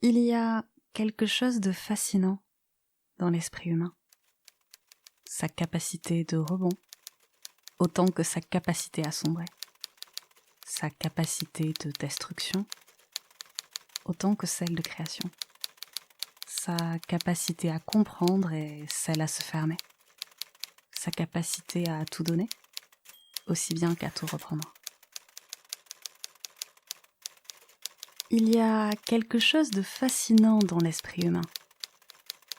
Il y a quelque chose de fascinant dans l'esprit humain. Sa capacité de rebond, autant que sa capacité à sombrer. Sa capacité de destruction, autant que celle de création. Sa capacité à comprendre et celle à se fermer. Sa capacité à tout donner, aussi bien qu'à tout reprendre. Il y a quelque chose de fascinant dans l'esprit humain,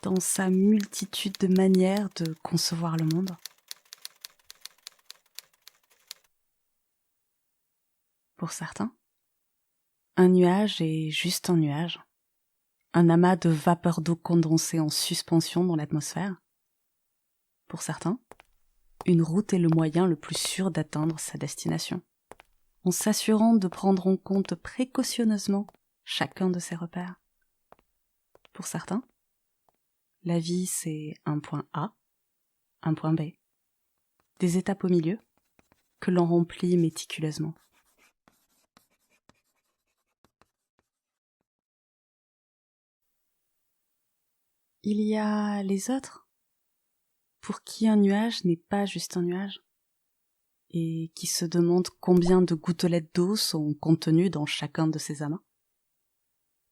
dans sa multitude de manières de concevoir le monde. Pour certains, un nuage est juste un nuage, un amas de vapeur d'eau condensée en suspension dans l'atmosphère. Pour certains, une route est le moyen le plus sûr d'atteindre sa destination, en s'assurant de prendre en compte précautionneusement chacun de ses repères. Pour certains, la vie c'est un point A, un point B, des étapes au milieu que l'on remplit méticuleusement. Il y a les autres, pour qui un nuage n'est pas juste un nuage, et qui se demandent combien de gouttelettes d'eau sont contenues dans chacun de ces amas.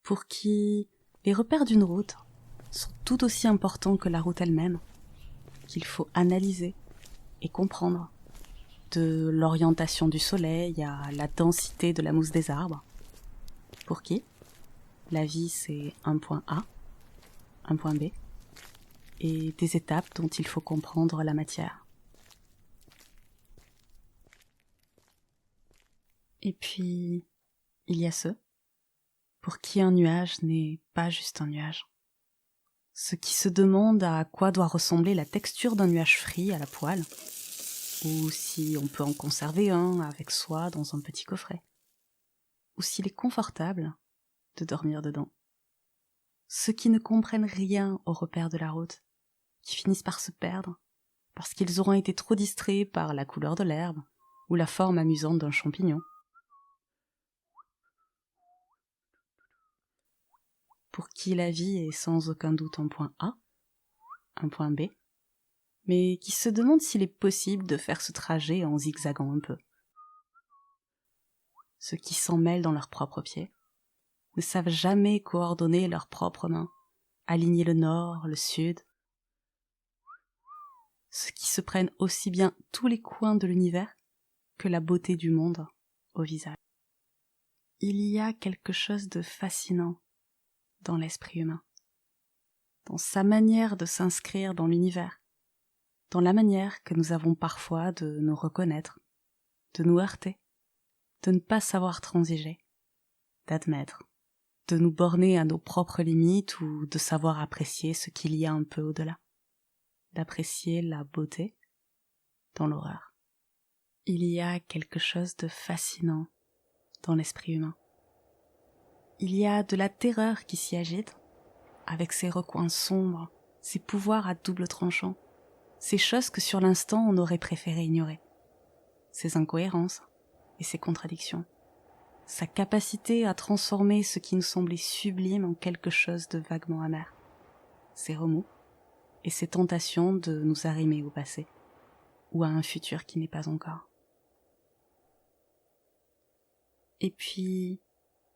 Pour qui les repères d'une route sont tout aussi importants que la route elle-même, qu'il faut analyser et comprendre, de l'orientation du soleil à la densité de la mousse des arbres. Pour qui la vie c'est un point A, un point B, et des étapes dont il faut comprendre la matière. Et puis, il y a ceux pour qui un nuage n'est pas juste un nuage. Ceux qui se demandent à quoi doit ressembler la texture d'un nuage frit à la poêle, ou si on peut en conserver un avec soi dans un petit coffret, ou s'il est confortable de dormir dedans. Ceux qui ne comprennent rien aux repères de la route, qui finissent par se perdre, parce qu'ils auront été trop distraits par la couleur de l'herbe ou la forme amusante d'un champignon. Pour qui la vie est sans aucun doute un point A, un point B, mais qui se demandent s'il est possible de faire ce trajet en zigzagant un peu. Ceux qui s'en mêlent dans leurs propres pieds, ne savent jamais coordonner leurs propres mains, aligner le nord, le sud. Ceux qui se prennent aussi bien tous les coins de l'univers que la beauté du monde au visage. Il y a quelque chose de fascinant dans l'esprit humain, dans sa manière de s'inscrire dans l'univers, dans la manière que nous avons parfois de nous reconnaître, de nous heurter, de ne pas savoir transiger, d'admettre, de nous borner à nos propres limites ou de savoir apprécier ce qu'il y a un peu au-delà, d'apprécier la beauté dans l'horreur. Il y a quelque chose de fascinant dans l'esprit humain. Il y a de la terreur qui s'y agite, avec ses recoins sombres, ses pouvoirs à double tranchant, ces choses que sur l'instant on aurait préféré ignorer, ses incohérences et ses contradictions, sa capacité à transformer ce qui nous semblait sublime en quelque chose de vaguement amer, ses remous et ses tentations de nous arrimer au passé ou à un futur qui n'est pas encore. Et puis,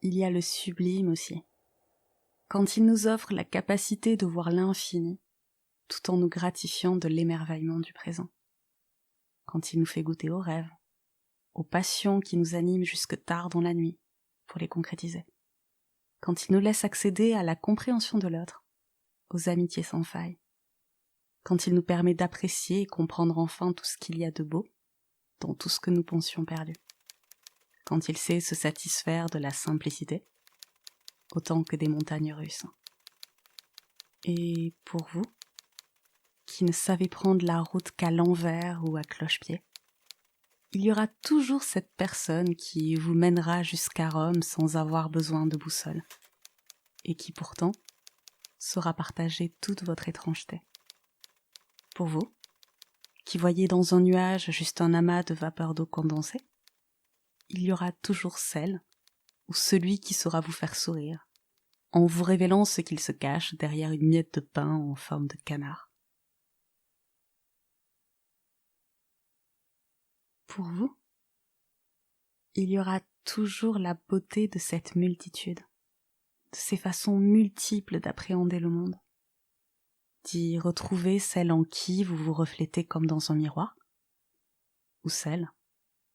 il y a le sublime aussi, quand il nous offre la capacité de voir l'infini tout en nous gratifiant de l'émerveillement du présent, quand il nous fait goûter aux rêves, aux passions qui nous animent jusque tard dans la nuit pour les concrétiser, quand il nous laisse accéder à la compréhension de l'autre, aux amitiés sans faille, quand il nous permet d'apprécier et comprendre enfin tout ce qu'il y a de beau dans tout ce que nous pensions perdu, quand il sait se satisfaire de la simplicité autant que des montagnes russes. Et pour vous, qui ne savez prendre la route qu'à l'envers ou à cloche-pied, il y aura toujours cette personne qui vous mènera jusqu'à Rome sans avoir besoin de boussole, et qui pourtant saura partager toute votre étrangeté. Pour vous, qui voyez dans un nuage juste un amas de vapeur d'eau condensée, il y aura toujours celle ou celui qui saura vous faire sourire, en vous révélant ce qu'il se cache derrière une miette de pain en forme de canard. Pour vous, il y aura toujours la beauté de cette multitude, de ces façons multiples d'appréhender le monde, d'y retrouver celles en qui vous vous reflétez comme dans un miroir, ou celles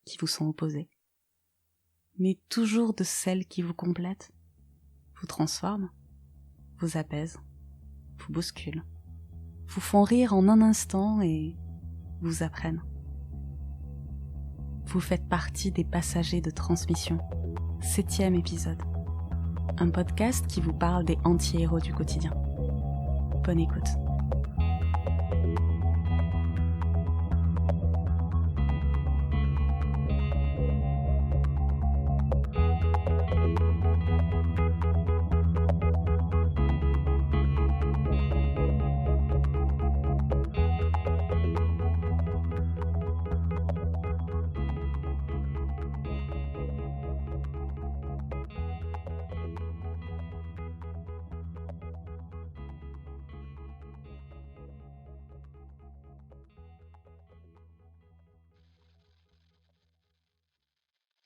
qui vous sont opposées, mais toujours de celles qui vous complètent, vous transforment, vous apaisent, vous bousculent, vous font rire en un instant et vous apprennent. Vous faites partie des passagers de transmission. 7e épisode. Un podcast qui vous parle des anti-héros du quotidien. Bonne écoute.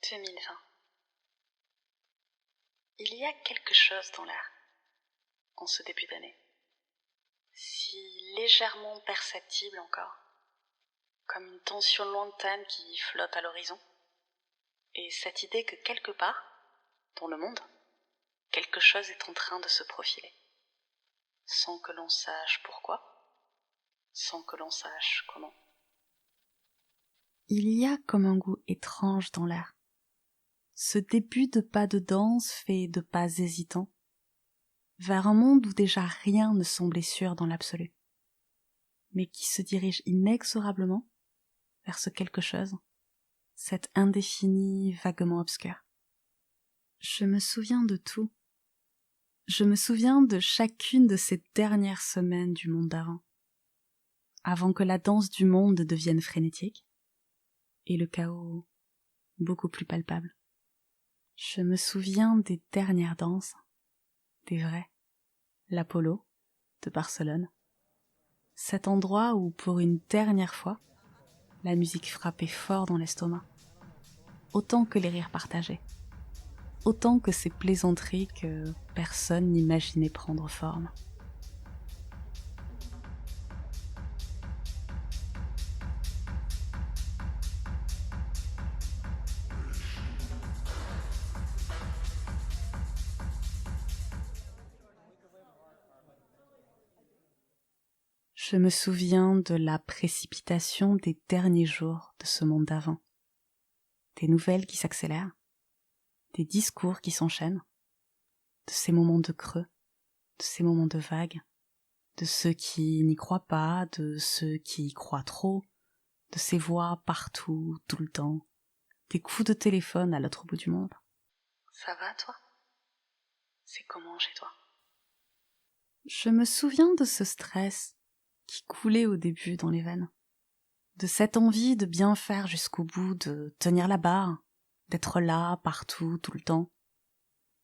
« 2020. Il y a quelque chose dans l'air, en ce début d'année, si légèrement perceptible encore, comme une tension lointaine qui flotte à l'horizon, et cette idée que quelque part, dans le monde, quelque chose est en train de se profiler, sans que l'on sache pourquoi, sans que l'on sache comment. Il y a comme un goût étrange dans l'air. Ce début de pas de danse fait de pas hésitants, vers un monde où déjà rien ne semblait sûr dans l'absolu, mais qui se dirige inexorablement vers ce quelque chose, cet indéfini vaguement obscur. Je me souviens de tout. Je me souviens de chacune de ces dernières semaines du monde d'avant, avant que la danse du monde devienne frénétique, et le chaos beaucoup plus palpable. Je me souviens des dernières danses, des vraies, l'Apollo, de Barcelone, cet endroit où, pour une dernière fois, la musique frappait fort dans l'estomac, autant que les rires partagés, autant que ces plaisanteries que personne n'imaginait prendre forme. Je me souviens de la précipitation des derniers jours de ce monde d'avant, des nouvelles qui s'accélèrent, des discours qui s'enchaînent, de ces moments de creux, de ces moments de vagues, de ceux qui n'y croient pas, de ceux qui y croient trop, de ces voix partout, tout le temps, des coups de téléphone à l'autre bout du monde. Ça va, toi ? C'est comment chez toi ? Je me souviens de ce stress qui coulait au début dans les veines, de cette envie de bien faire jusqu'au bout, de tenir la barre, d'être là, partout, tout le temps,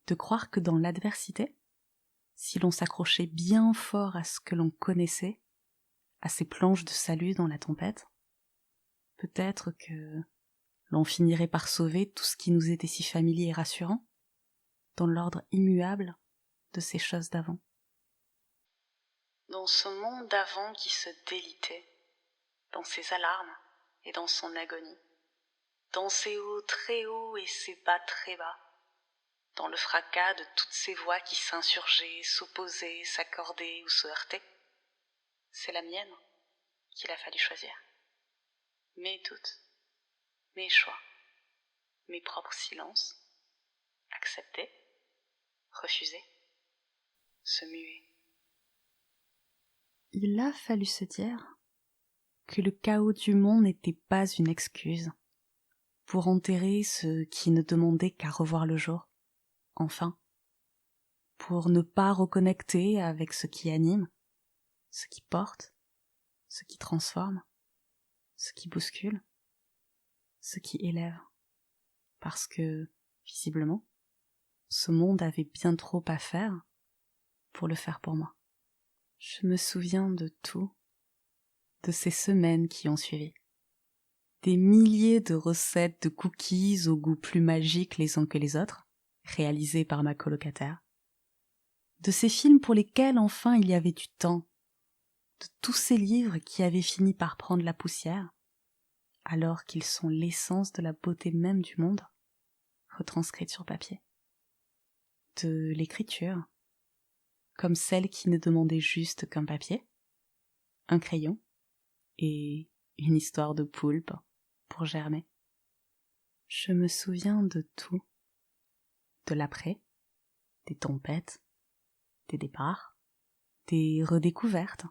de croire que dans l'adversité, si l'on s'accrochait bien fort à ce que l'on connaissait, à ces planches de salut dans la tempête, peut-être que l'on finirait par sauver tout ce qui nous était si familier et rassurant, dans l'ordre immuable de ces choses d'avant. Dans ce monde d'avant qui se délitait, dans ses alarmes et dans son agonie, dans ses hauts très hauts et ses bas très bas, dans le fracas de toutes ces voix qui s'insurgeaient, s'opposaient, s'accordaient ou se heurtaient, c'est la mienne qu'il a fallu choisir. Mes doutes, mes choix, mes propres silences, accepter, refuser, se muer. Il a fallu se dire que le chaos du monde n'était pas une excuse pour enterrer ce qui ne demandait qu'à revoir le jour, enfin, pour ne pas reconnecter avec ce qui anime, ce qui porte, ce qui transforme, ce qui bouscule, ce qui élève, parce que, visiblement, ce monde avait bien trop à faire pour le faire pour moi. Je me souviens de tout, de ces semaines qui ont suivi. Des milliers de recettes de cookies au goût plus magique les uns que les autres, réalisées par ma colocataire. De ces films pour lesquels enfin il y avait du temps. De tous ces livres qui avaient fini par prendre la poussière, alors qu'ils sont l'essence de la beauté même du monde, retranscrite sur papier. De l'écriture, comme celle qui ne demandait juste qu'un papier, un crayon et une histoire de poulpe pour germer. Je me souviens de tout, de l'après, des tempêtes, des départs, des redécouvertes,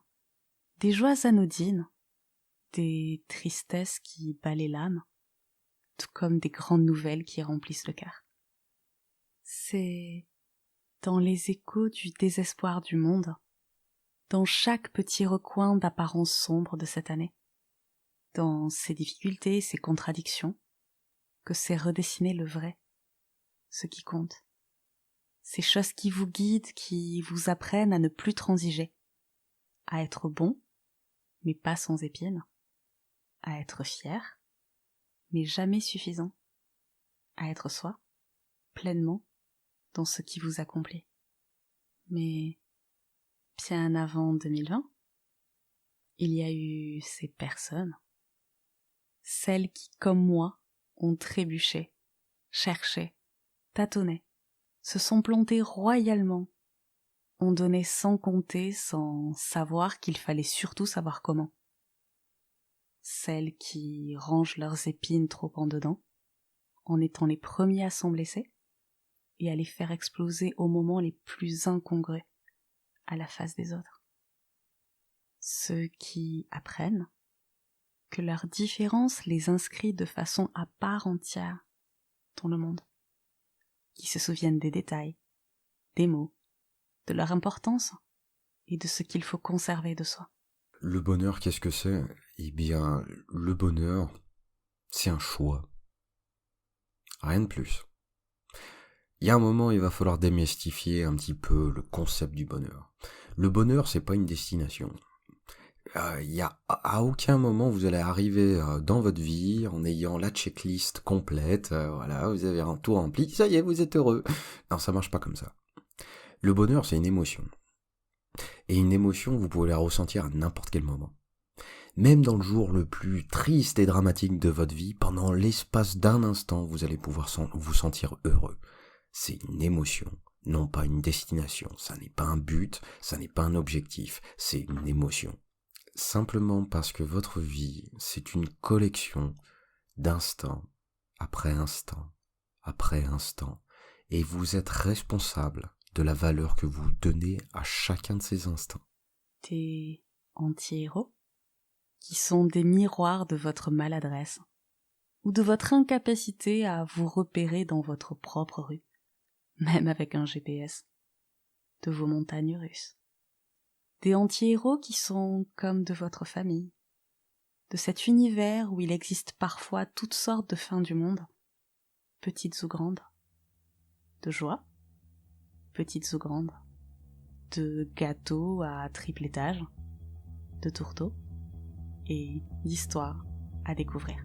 des joies anodines, des tristesses qui balaient l'âme, tout comme des grandes nouvelles qui remplissent le cœur. C'est dans les échos du désespoir du monde, dans chaque petit recoin d'apparence sombre de cette année, dans ses difficultés et ses contradictions, que s'est redessiné le vrai, ce qui compte. Ces choses qui vous guident, qui vous apprennent à ne plus transiger, à être bon, mais pas sans épines, à être fier, mais jamais suffisant, à être soi, pleinement, dans ce qui vous accomplit. Mais bien avant 2020, il y a eu ces personnes, celles qui, comme moi, ont trébuché, cherché, tâtonné, se sont plantées royalement, ont donné sans compter, sans savoir qu'il fallait surtout savoir comment. Celles qui rangent leurs épines trop en dedans, en étant les premiers à s'en blesser, et à les faire exploser aux moments les plus incongrus, à la face des autres. Ceux qui apprennent que leur différence les inscrit de façon à part entière dans le monde, qui se souviennent des détails, des mots, de leur importance et de ce qu'il faut conserver de soi. Le bonheur, qu'est-ce que c'est ? Eh bien, le bonheur, c'est un choix. Rien de plus. Il y a un moment, il va falloir démystifier un petit peu le concept du bonheur. Le bonheur, c'est pas une destination. Il y a à aucun moment vous allez arriver dans votre vie en ayant la checklist complète, voilà, vous avez un tout rempli, ça y est, vous êtes heureux. Non, ça marche pas comme ça. Le bonheur, c'est une émotion. Et une émotion, vous pouvez la ressentir à n'importe quel moment. Même dans le jour le plus triste et dramatique de votre vie, pendant l'espace d'un instant, vous allez pouvoir vous sentir heureux. C'est une émotion, non pas une destination. Ça n'est pas un but, ça n'est pas un objectif, c'est une émotion. Simplement parce que votre vie, c'est une collection d'instants, après instant, après instant, et vous êtes responsable de la valeur que vous donnez à chacun de ces instants. Des anti-héros qui sont des miroirs de votre maladresse ou de votre incapacité à vous repérer dans votre propre rue, même avec un GPS, de vos montagnes russes. Des anti-héros qui sont comme de votre famille, de cet univers où il existe parfois toutes sortes de fins du monde, petites ou grandes, de joie, petites ou grandes, de gâteaux à triple étage, de tourteaux et d'histoires à découvrir.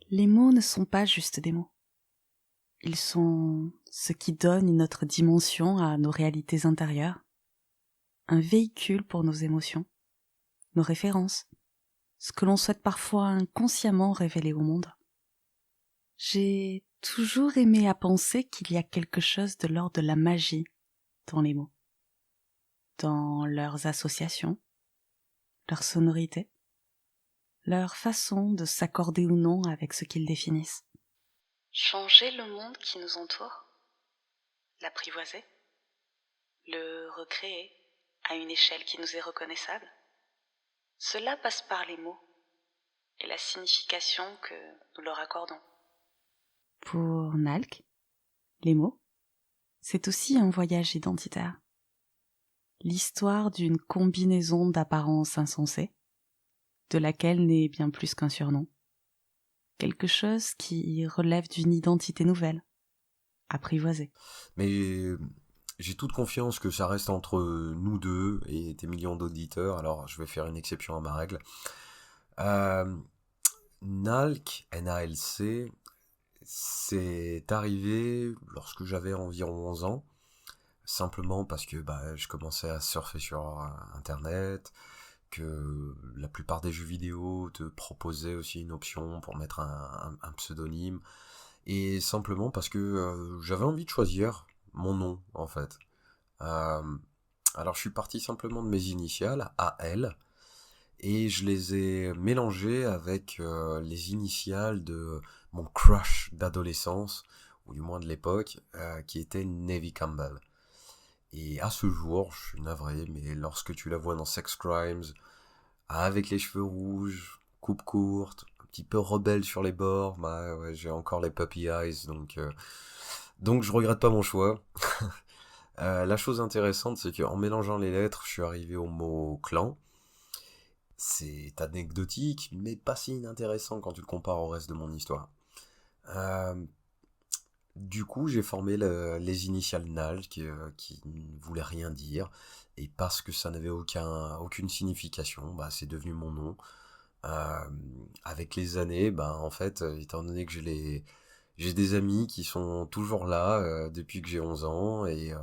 Les mots ne sont pas juste des mots. Ils sont ce qui donne une autre dimension à nos réalités intérieures, un véhicule pour nos émotions, nos références, ce que l'on souhaite parfois inconsciemment révéler au monde. J'ai toujours aimé à penser qu'il y a quelque chose de l'ordre de la magie dans les mots. dans leurs associations, leurs sonorités, leur façon de s'accorder ou non avec ce qu'ils définissent. Changer le monde qui nous entoure, l'apprivoiser, le recréer à une échelle qui nous est reconnaissable, cela passe par les mots et la signification que nous leur accordons. Pour Nalk, les mots, c'est aussi un voyage identitaire. L'histoire d'une combinaison d'apparences insensées, de laquelle n'est bien plus qu'un surnom. Quelque chose qui relève d'une identité nouvelle, apprivoisée. Mais j'ai toute confiance que ça reste entre nous deux et tes millions d'auditeurs, alors je vais faire une exception à ma règle. Nalk, N-A-L-C, c'est arrivé lorsque j'avais environ 11 ans, simplement parce que je commençais à surfer sur Internet, que la plupart des jeux vidéo te proposaient aussi une option pour mettre un pseudonyme, et simplement parce que j'avais envie de choisir mon nom, en fait. Alors je suis parti simplement de mes initiales, AL, et je les ai mélangées avec les initiales de mon crush d'adolescence, ou du moins de l'époque, qui était Navy Campbell. Et à ce jour, je suis navré, mais lorsque tu la vois dans Sex Crimes, avec les cheveux rouges, coupe courte, un petit peu rebelle sur les bords, ouais, j'ai encore les puppy eyes, donc je regrette pas mon choix. La chose intéressante, c'est qu'en mélangeant les lettres, je suis arrivé au mot clan. C'est anecdotique, mais pas si inintéressant quand tu le compares au reste de mon histoire. Du coup, j'ai formé les initiales NAL qui ne voulaient rien dire, et parce que ça n'avait aucune signification, c'est devenu mon nom. Avec les années, en fait, étant donné que j'ai des amis qui sont toujours là depuis que j'ai 11 ans, et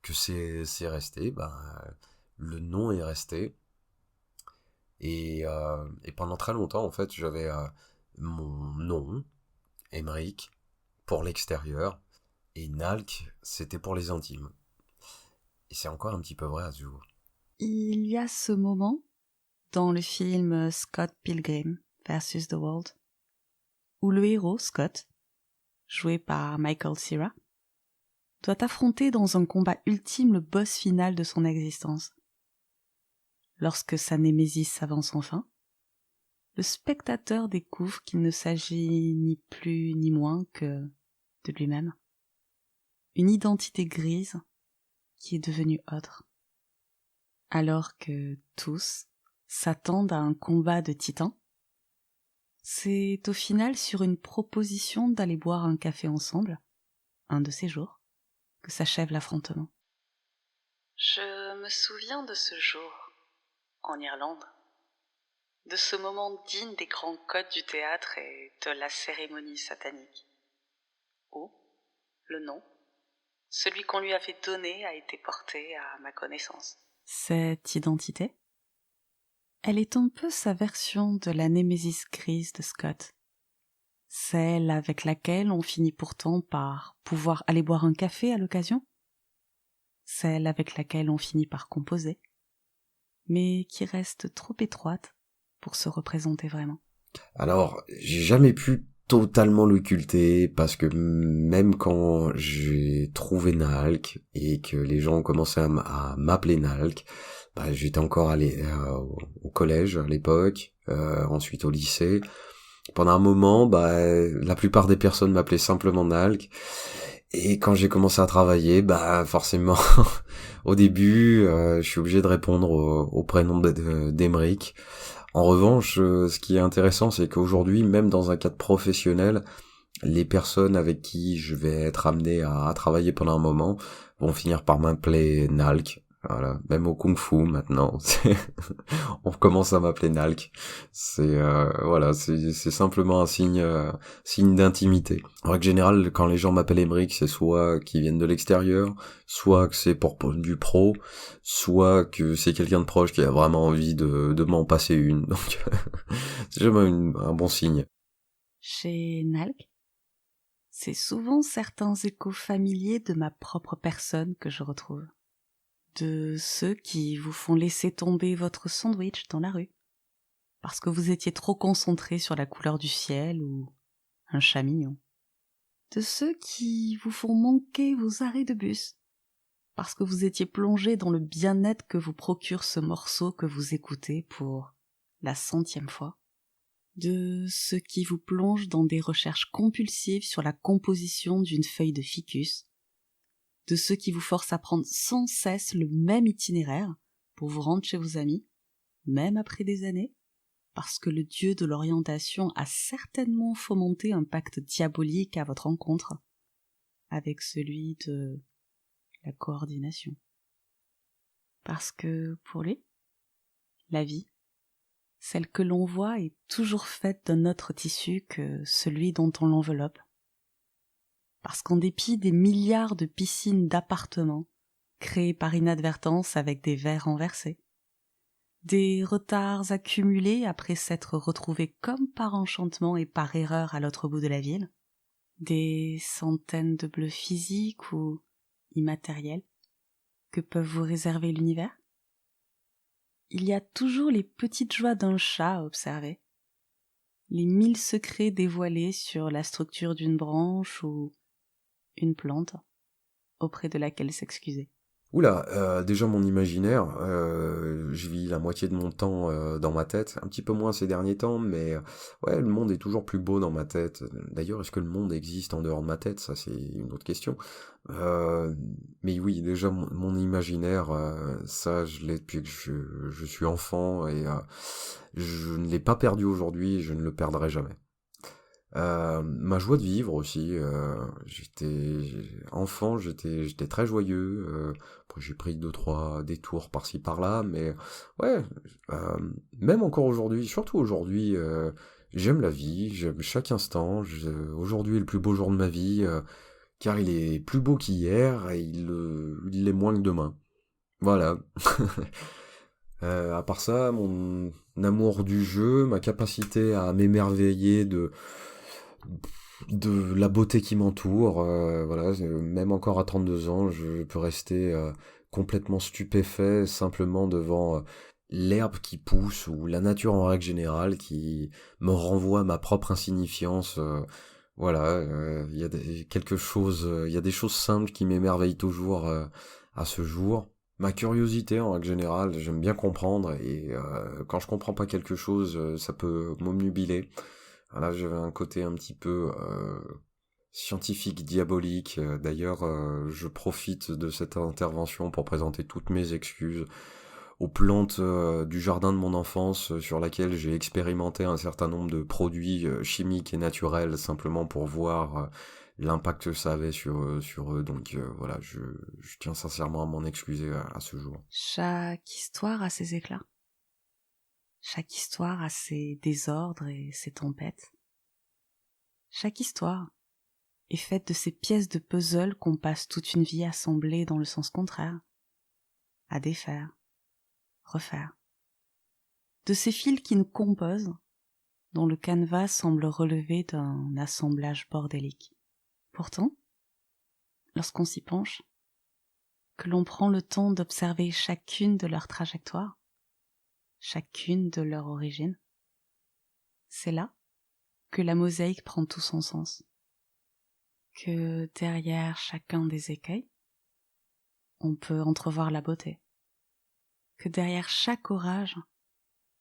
que c'est resté, le nom est resté. Et pendant très longtemps, en fait, j'avais mon nom, Emric, pour l'extérieur, et Nalk, c'était pour les intimes. Et c'est encore un petit peu vrai à ce jour. Il y a ce moment dans le film Scott Pilgrim vs. The World, où le héros, Scott, joué par Michael Cera, doit affronter dans un combat ultime le boss final de son existence. Lorsque sa némésis s'avance enfin, le spectateur découvre qu'il ne s'agit ni plus ni moins que de lui-même. Une identité grise qui est devenue autre. Alors que tous s'attendent à un combat de titans, c'est au final sur une proposition d'aller boire un café ensemble, un de ces jours, que s'achève l'affrontement. Je me souviens de ce jour, en Irlande, de ce moment digne des grands codes du théâtre et de la cérémonie satanique, où le nom, celui qu'on lui avait donné, a été porté à ma connaissance. Cette identité, elle est un peu sa version de la némésis grise de Scott, celle avec laquelle on finit pourtant par pouvoir aller boire un café à l'occasion, celle avec laquelle on finit par composer, mais qui reste trop étroite pour se représenter vraiment. Alors, j'ai jamais pu totalement l'occulter, parce que même quand j'ai trouvé Nalk et que les gens ont commencé à m'appeler Nalk, j'étais encore allé au collège à l'époque, ensuite au lycée. Pendant un moment, la plupart des personnes m'appelaient simplement Nalk. Et quand j'ai commencé à travailler, forcément, au début, je suis obligé de répondre au prénom d'Emeric. En revanche, ce qui est intéressant, c'est qu'aujourd'hui, même dans un cadre professionnel, les personnes avec qui je vais être amené à travailler pendant un moment vont finir par m'appeler Nalk. Voilà, même au Kung Fu maintenant, on commence à m'appeler Nalk. C'est simplement un signe d'intimité. En règle générale, quand les gens m'appellent Emeric, c'est soit qu'ils viennent de l'extérieur, soit que c'est pour du pro, soit que c'est quelqu'un de proche qui a vraiment envie de m'en passer une. Donc c'est jamais un bon signe. Chez Nalk, c'est souvent certains échos familiers de ma propre personne que je retrouve. de ceux qui vous font laisser tomber votre sandwich dans la rue, parce que vous étiez trop concentré sur la couleur du ciel ou un chat mignon. De ceux qui vous font manquer vos arrêts de bus, parce que vous étiez plongé dans le bien-être que vous procure ce morceau que vous écoutez pour la 100e fois. De ceux qui vous plongent dans des recherches compulsives sur la composition d'une feuille de ficus, de ceux qui vous forcent à prendre sans cesse le même itinéraire pour vous rendre chez vos amis, même après des années, parce que le dieu de l'orientation a certainement fomenté un pacte diabolique à votre rencontre, avec celui de la coordination. Parce que, pour lui, la vie, celle que l'on voit est toujours faite d'un autre tissu que celui dont on l'enveloppe. Parce qu'en dépit des milliards de piscines d'appartements créées par inadvertance avec des verres renversés, des retards accumulés après s'être retrouvés comme par enchantement et par erreur à l'autre bout de la ville, des centaines de bleus physiques ou immatériels que peuvent vous réserver l'univers, il y a toujours les petites joies d'un chat à observer, les 1000 secrets dévoilés sur la structure d'une branche ou une plante auprès de laquelle s'excuser. Oula, déjà mon imaginaire, je vis la moitié de mon temps dans ma tête, un petit peu moins ces derniers temps, mais ouais, le monde est toujours plus beau dans ma tête. D'ailleurs, est-ce que le monde existe en dehors de ma tête? Ça, c'est une autre question. Mais oui, déjà mon imaginaire, ça, je l'ai depuis que je suis enfant et je ne l'ai pas perdu aujourd'hui, et je ne le perdrai jamais. Ma joie de vivre aussi, enfant, j'étais très joyeux, après j'ai pris 2-3 détours par-ci par-là, mais ouais, euh, même encore aujourd'hui, surtout aujourd'hui, j'aime la vie, j'aime chaque instant, aujourd'hui est le plus beau jour de ma vie, car il est plus beau qu'hier et il l'est moins que demain. Voilà. À part ça, mon amour du jeu, ma capacité à m'émerveiller de la beauté qui m'entoure, voilà, même encore à 32 ans, je peux rester complètement stupéfait simplement devant l'herbe qui pousse ou la nature en règle générale qui me renvoie à ma propre insignifiance. Voilà, il y a il y a des choses simples qui m'émerveillent toujours à ce jour. Ma curiosité en règle générale, j'aime bien comprendre et quand je comprends pas quelque chose, ça peut m'obnubiler. Là, j'avais un côté un petit peu scientifique, diabolique. D'ailleurs, je profite de cette intervention pour présenter toutes mes excuses aux plantes du jardin de mon enfance sur laquelle j'ai expérimenté un certain nombre de produits chimiques et naturels simplement pour voir l'impact que ça avait sur eux. Donc voilà, je tiens sincèrement à m'en excuser à ce jour. Chaque histoire a ses éclats. Chaque histoire a ses désordres et ses tempêtes. Chaque histoire est faite de ces pièces de puzzle qu'on passe toute une vie à assembler dans le sens contraire, à défaire, refaire. De ces fils qui nous composent, dont le canevas semble relever d'un assemblage bordélique. Pourtant, lorsqu'on s'y penche, que l'on prend le temps d'observer chacune de leurs trajectoires, chacune de leur origine, c'est là que la mosaïque prend tout son sens. Que derrière chacun des écueils, on peut entrevoir la beauté. Que derrière chaque orage,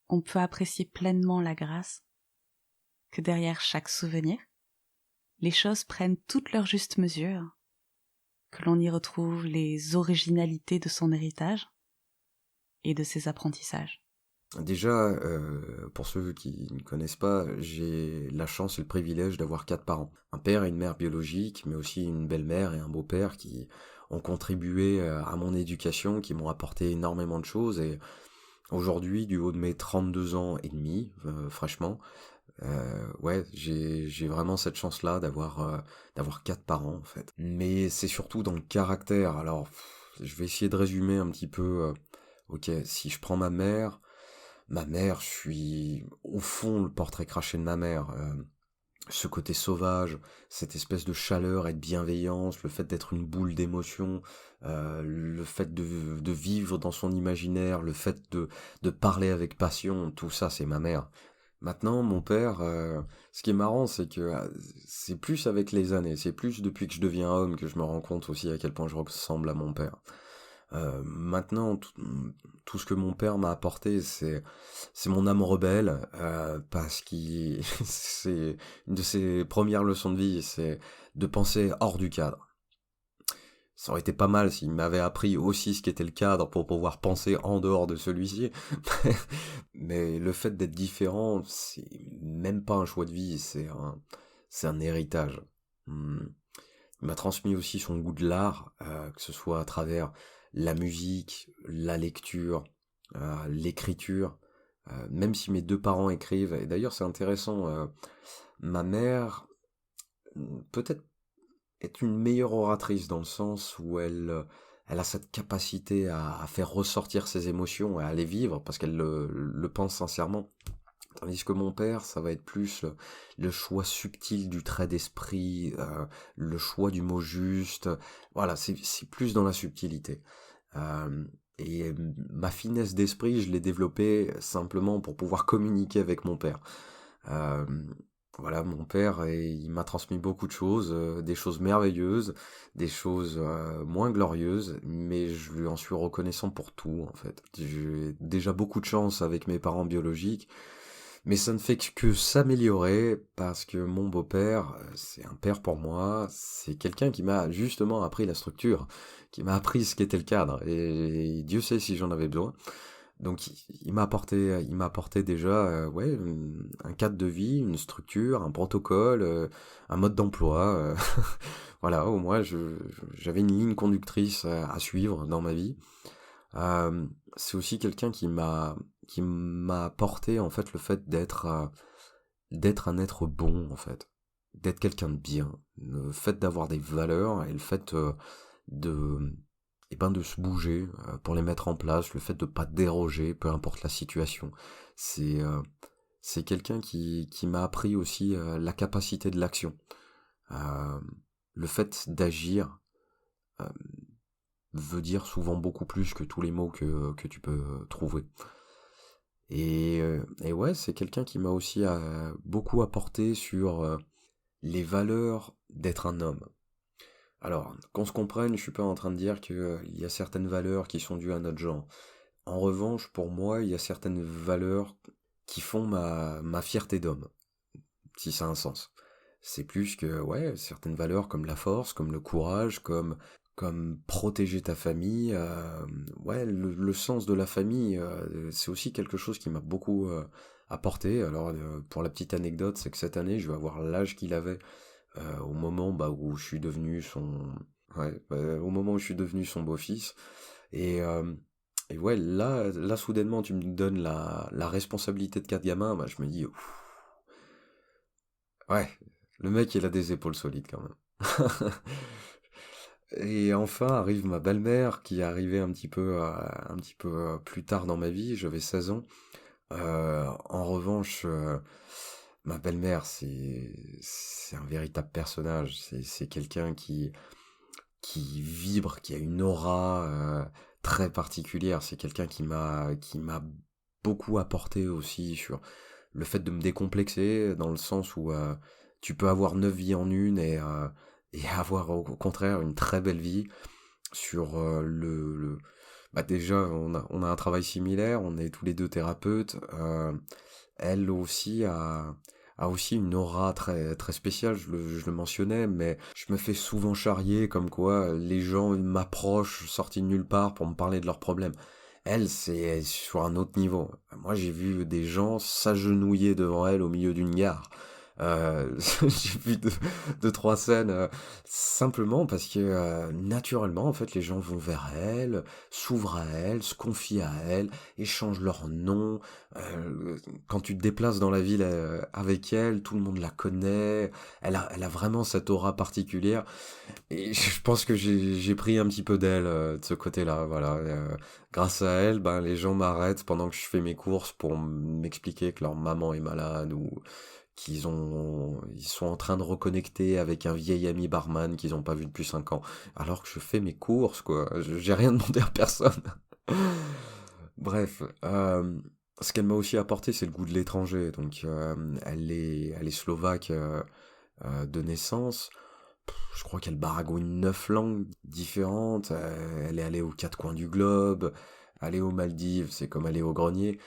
on peut apprécier pleinement la grâce. Que derrière chaque souvenir, les choses prennent toute leur juste mesure. Que l'on y retrouve les originalités de son héritage et de ses apprentissages. Déjà, pour ceux qui ne connaissent pas, j'ai la chance et le privilège d'avoir 4 parents. Un père et une mère biologiques, mais aussi une belle-mère et un beau-père qui ont contribué à mon éducation, qui m'ont apporté énormément de choses. Et aujourd'hui, du haut de mes 32 ans et demi, fraîchement, ouais, j'ai vraiment cette chance-là d'avoir 4 parents, en fait. Mais c'est surtout dans le caractère. Alors, je vais essayer de résumer un petit peu. Ok, si je prends ma mère, je suis au fond le portrait craché de ma mère. ce côté sauvage, cette espèce de chaleur et de bienveillance, le fait d'être une boule d'émotions, le fait de vivre dans son imaginaire, le fait de parler avec passion, tout ça c'est ma mère. Maintenant, mon père, ce qui est marrant, c'est que c'est plus avec les années, c'est plus depuis que je deviens homme que je me rends compte aussi à quel point je ressemble à mon père. Maintenant, tout ce que mon père m'a apporté, c'est mon âme rebelle, parce qu'il c'est une de ses premières leçons de vie, c'est de penser hors du cadre. Ça aurait été pas mal s'il m'avait appris aussi ce qu'était le cadre pour pouvoir penser en dehors de celui-ci. Mais le fait d'être différent, c'est même pas un choix de vie, c'est un héritage. Hmm. Il m'a transmis aussi son goût de l'art, que ce soit à travers la musique, la lecture, l'écriture. Même si mes deux parents écrivent, et d'ailleurs c'est intéressant, ma mère peut-être est une meilleure oratrice dans le sens où elle a cette capacité à faire ressortir ses émotions et à les vivre parce qu'elle le pense sincèrement. Tandis que mon père, ça va être plus le choix subtil du trait d'esprit, le choix du mot juste. Voilà, c'est plus dans la subtilité. Euh, et ma finesse d'esprit, je l'ai développée simplement pour pouvoir communiquer avec mon père. Euh, voilà, mon père, il m'a transmis beaucoup de choses, des choses merveilleuses, des choses moins glorieuses, mais je lui en suis reconnaissant pour tout, en fait. J'ai déjà beaucoup de chance avec mes parents biologiques, mais ça ne fait que s'améliorer parce que mon beau-père, c'est un père pour moi, c'est quelqu'un qui m'a justement appris la structure, qui m'a appris ce qu'était le cadre, et Dieu sait si j'en avais besoin. Donc il m'a apporté déjà ouais, un cadre de vie, une structure, un protocole, un mode d'emploi. Voilà, au moins j'avais une ligne conductrice à suivre dans ma vie. C'est aussi quelqu'un qui m'a apporté en fait le fait d'être un être bon en fait, d'être quelqu'un de bien, le fait d'avoir des valeurs et le fait de de se bouger pour les mettre en place, le fait de pas déroger, peu importe la situation. C'est c'est quelqu'un qui m'a appris aussi la capacité de l'action, Euh, le fait d'agir euh, veut dire souvent beaucoup plus que tous les mots que tu peux trouver. Et ouais, c'est quelqu'un qui m'a aussi beaucoup apporté sur les valeurs d'être un homme. Alors, qu'on se comprenne, je suis pas en train de dire qu'il y a certaines valeurs qui sont dues à notre genre. En revanche, pour moi, il y a certaines valeurs qui font ma fierté d'homme, si ça a un sens. C'est plus que, ouais, certaines valeurs comme la force, comme le courage, comme protéger ta famille, ouais, le sens de la famille, c'est aussi quelque chose qui m'a beaucoup apporté. Alors, pour la petite anecdote, c'est que cette année, je vais avoir l'âge qu'il avait au moment où je suis devenu son ouais, au moment où je suis devenu son beau-fils et et ouais là soudainement tu me donnes la responsabilité de quatre gamins, bah je me dis ouf, ouais, le mec il a des épaules solides quand même. Et enfin arrive ma belle-mère qui est arrivée un petit peu plus tard dans ma vie, j'avais 16 ans. En revanche, ma belle-mère, c'est un véritable personnage. C'est quelqu'un qui vibre, qui a une aura très particulière. C'est quelqu'un qui m'a beaucoup apporté aussi sur le fait de me décomplexer, dans le sens où tu peux avoir 9 vies en une et avoir au contraire une très belle vie sur bah déjà on a un travail similaire, on est tous les deux thérapeutes. Elle aussi a aussi une aura très très spéciale, je le mentionnais, mais je me fais souvent charrier comme quoi les gens m'approchent sortis de nulle part pour me parler de leurs problèmes. Elle, c'est sur un autre niveau. Moi, j'ai vu des gens s'agenouiller devant elle au milieu d'une gare. J'ai vu deux, trois scènes simplement parce que naturellement, en fait, les gens vont vers elle, s'ouvrent à elle, se confient à elle, échangent leur nom. Quand tu te déplaces dans la ville avec elle, tout le monde la connaît. Elle a vraiment cette aura particulière. Et je pense que j'ai pris un petit peu d'elle de ce côté-là. Voilà. Grâce à elle, ben, les gens m'arrêtent pendant que je fais mes courses pour m'expliquer que leur maman est malade ou ils sont en train de reconnecter avec un vieil ami barman qu'ils n'ont pas vu depuis 5 ans, alors que je fais mes courses, quoi. J'ai rien demandé à personne. Bref, ce qu'elle m'a aussi apporté, c'est le goût de l'étranger. Donc, elle est slovaque de naissance. Je crois qu'elle baragouine 9 langues différentes. Elle est allée aux 4 coins du globe. Aller aux Maldives, c'est comme aller au grenier.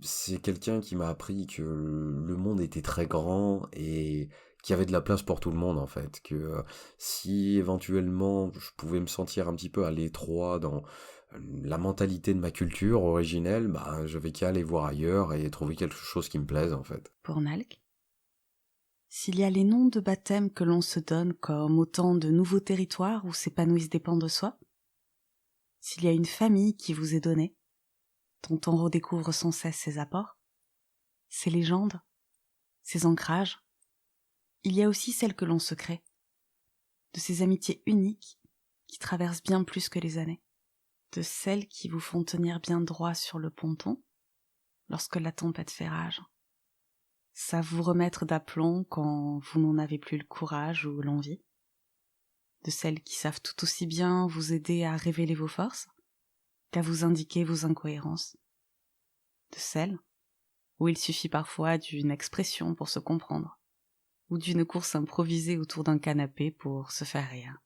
C'est quelqu'un qui m'a appris que le monde était très grand et qu'il y avait de la place pour tout le monde en fait. Que si éventuellement je pouvais me sentir un petit peu à l'étroit dans la mentalité de ma culture originelle, bah j'avais qu'à aller voir ailleurs et trouver quelque chose qui me plaise en fait. Pour Nalk, s'il y a les noms de baptême que l'on se donne comme autant de nouveaux territoires où s'épanouissent des pans de soi, s'il y a une famille qui vous est donnée, dont on redécouvre sans cesse ses apports, ses légendes, ses ancrages, il y a aussi celles que l'on se crée, de ces amitiés uniques qui traversent bien plus que les années, de celles qui vous font tenir bien droit sur le ponton lorsque la tempête fait rage, savent vous remettre d'aplomb quand vous n'en avez plus le courage ou l'envie, de celles qui savent tout aussi bien vous aider à révéler vos forces qu'à vous indiquer vos incohérences, de celles où il suffit parfois d'une expression pour se comprendre, ou d'une course improvisée autour d'un canapé pour se faire rire.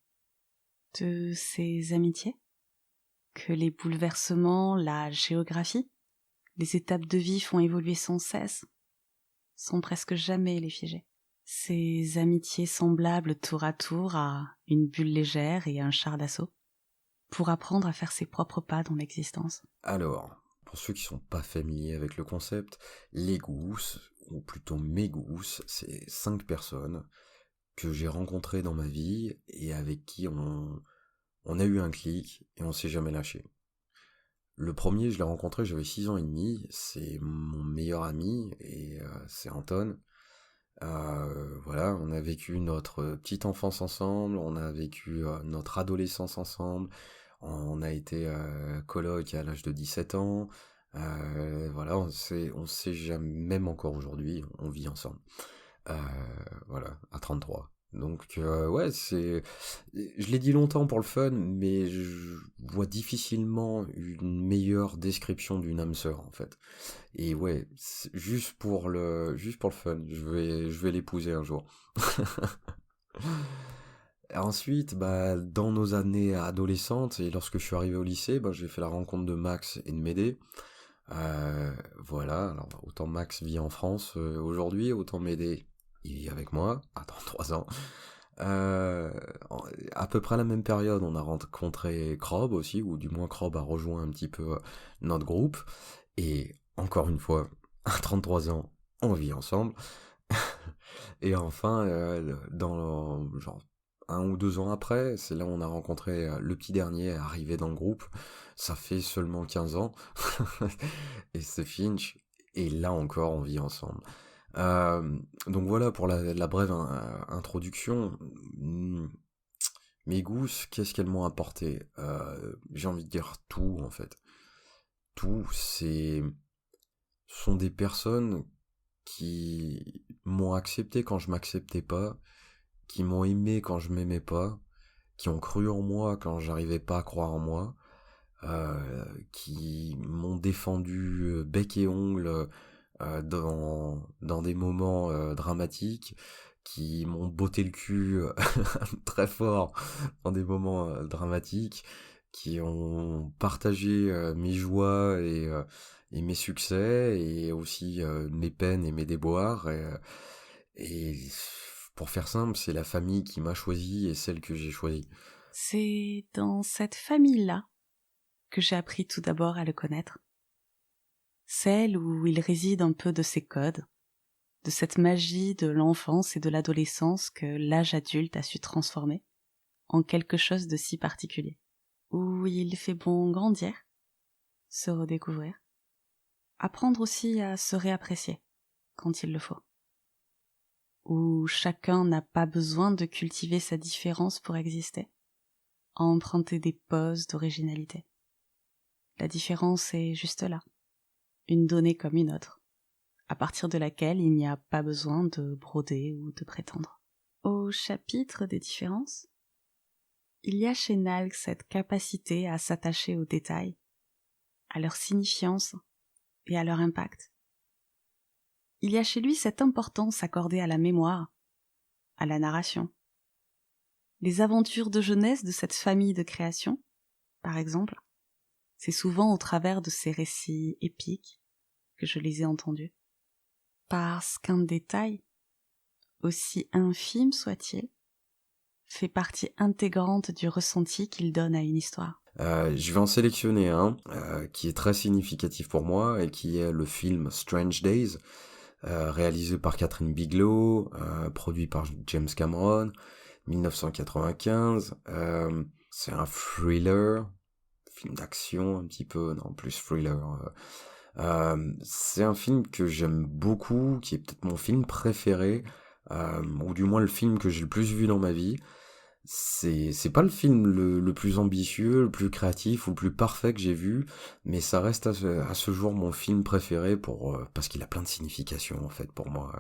De ces amitiés que les bouleversements, la géographie, les étapes de vie font évoluer sans cesse, sans presque jamais les figer. Ces amitiés semblables tour à tour à une bulle légère et un char d'assaut, pour apprendre à faire ses propres pas dans l'existence. Alors, pour ceux qui sont pas familiers avec le concept, les gousses, ou plutôt mes gousses, c'est 5 personnes que j'ai rencontrées dans ma vie et avec qui on a eu un clic et on s'est jamais lâché. Le premier, je l'ai rencontré, j'avais 6 ans et demi, c'est mon meilleur ami et c'est Anton. Voilà, on a vécu notre petite enfance ensemble, on a vécu notre adolescence ensemble, on a été coloc à l'âge de 17 ans, voilà, on sait jamais, même encore aujourd'hui, on vit ensemble. Euh, voilà, à 33. Donc ouais, je l'ai dit longtemps pour le fun, mais je vois difficilement une meilleure description d'une âme sœur en fait. Et ouais, juste pour le fun, je vais l'épouser un jour. Ensuite, bah, dans nos années adolescentes et lorsque je suis arrivé au lycée, bah, j'ai fait la rencontre de Max et de Médée. Voilà, alors autant Max vit en France aujourd'hui, autant Médée, il vit avec moi à 33 ans. Euh, à peu près à la même période, on a rencontré Krob aussi, ou du moins Krob a rejoint un petit peu notre groupe. Et encore une fois, à 33 ans, on vit ensemble. Et enfin, genre 1 ou 2 ans après, c'est là où on a rencontré le petit dernier arrivé dans le groupe. Ça fait seulement 15 ans. Et c'est Finch. Et là encore, on vit ensemble. Donc voilà pour la brève introduction. Mes gousses, qu'est-ce qu'elles m'ont apporté? J'ai envie de dire tout en fait. Tout, sont des personnes qui m'ont accepté quand je m'acceptais pas, qui m'ont aimé quand je m'aimais pas, qui ont cru en moi quand j'arrivais pas à croire en moi, qui m'ont défendu bec et ongle dans des moments dramatiques, qui m'ont botté le cul très fort dans des moments dramatiques, qui ont partagé mes joies et mes succès, et aussi mes peines et mes déboires. Et pour faire simple, c'est la famille qui m'a choisi et celle que j'ai choisie. C'est dans cette famille-là que j'ai appris tout d'abord à le connaître. Celle où il réside un peu de ses codes, de cette magie de l'enfance et de l'adolescence que l'âge adulte a su transformer en quelque chose de si particulier. Où il fait bon grandir, se redécouvrir, apprendre aussi à se réapprécier quand il le faut. Où chacun n'a pas besoin de cultiver sa différence pour exister, à emprunter des poses d'originalité. La différence est juste là, une donnée comme une autre, à partir de laquelle il n'y a pas besoin de broder ou de prétendre. Au chapitre des différences, il y a chez Nalg cette capacité à s'attacher aux détails, à leur signifiance et à leur impact. Il y a chez lui cette importance accordée à la mémoire, à la narration. Les aventures de jeunesse de cette famille de création, par exemple, c'est souvent au travers de ces récits épiques que je les ai entendus. Parce qu'un détail, aussi infime soit-il, fait partie intégrante du ressenti qu'il donne à une histoire. Je vais en sélectionner un qui est très significatif pour moi et qui est le film Strange Days, réalisé par Catherine Bigelow, produit par James Cameron, 1995. C'est un thriller, film d'action un petit peu, non plus thriller. C'est un film que j'aime beaucoup, qui est peut-être mon film préféré, ou du moins le film que j'ai le plus vu dans ma vie. C'est pas le film le plus ambitieux, le plus créatif ou le plus parfait que j'ai vu, mais ça reste à ce jour mon film préféré parce qu'il a plein de significations en fait pour moi.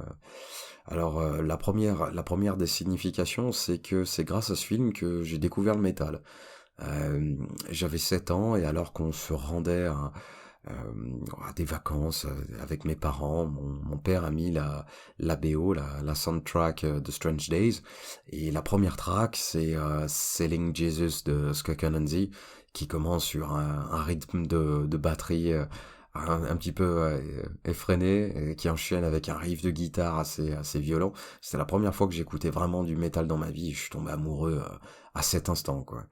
Alors la première des significations, c'est que c'est grâce à ce film que j'ai découvert le métal. J'avais 7 ans et alors qu'on se rendait à des vacances avec mes parents, mon père a mis la BO, la soundtrack de Strange Days, et la première track c'est Selling Jesus de Skull Candy, qui commence sur un rythme de batterie un petit peu effréné, qui enchaîne avec un riff de guitare assez violent. C'était la première fois que j'écoutais vraiment du métal dans ma vie, je suis tombé amoureux à cet instant, quoi.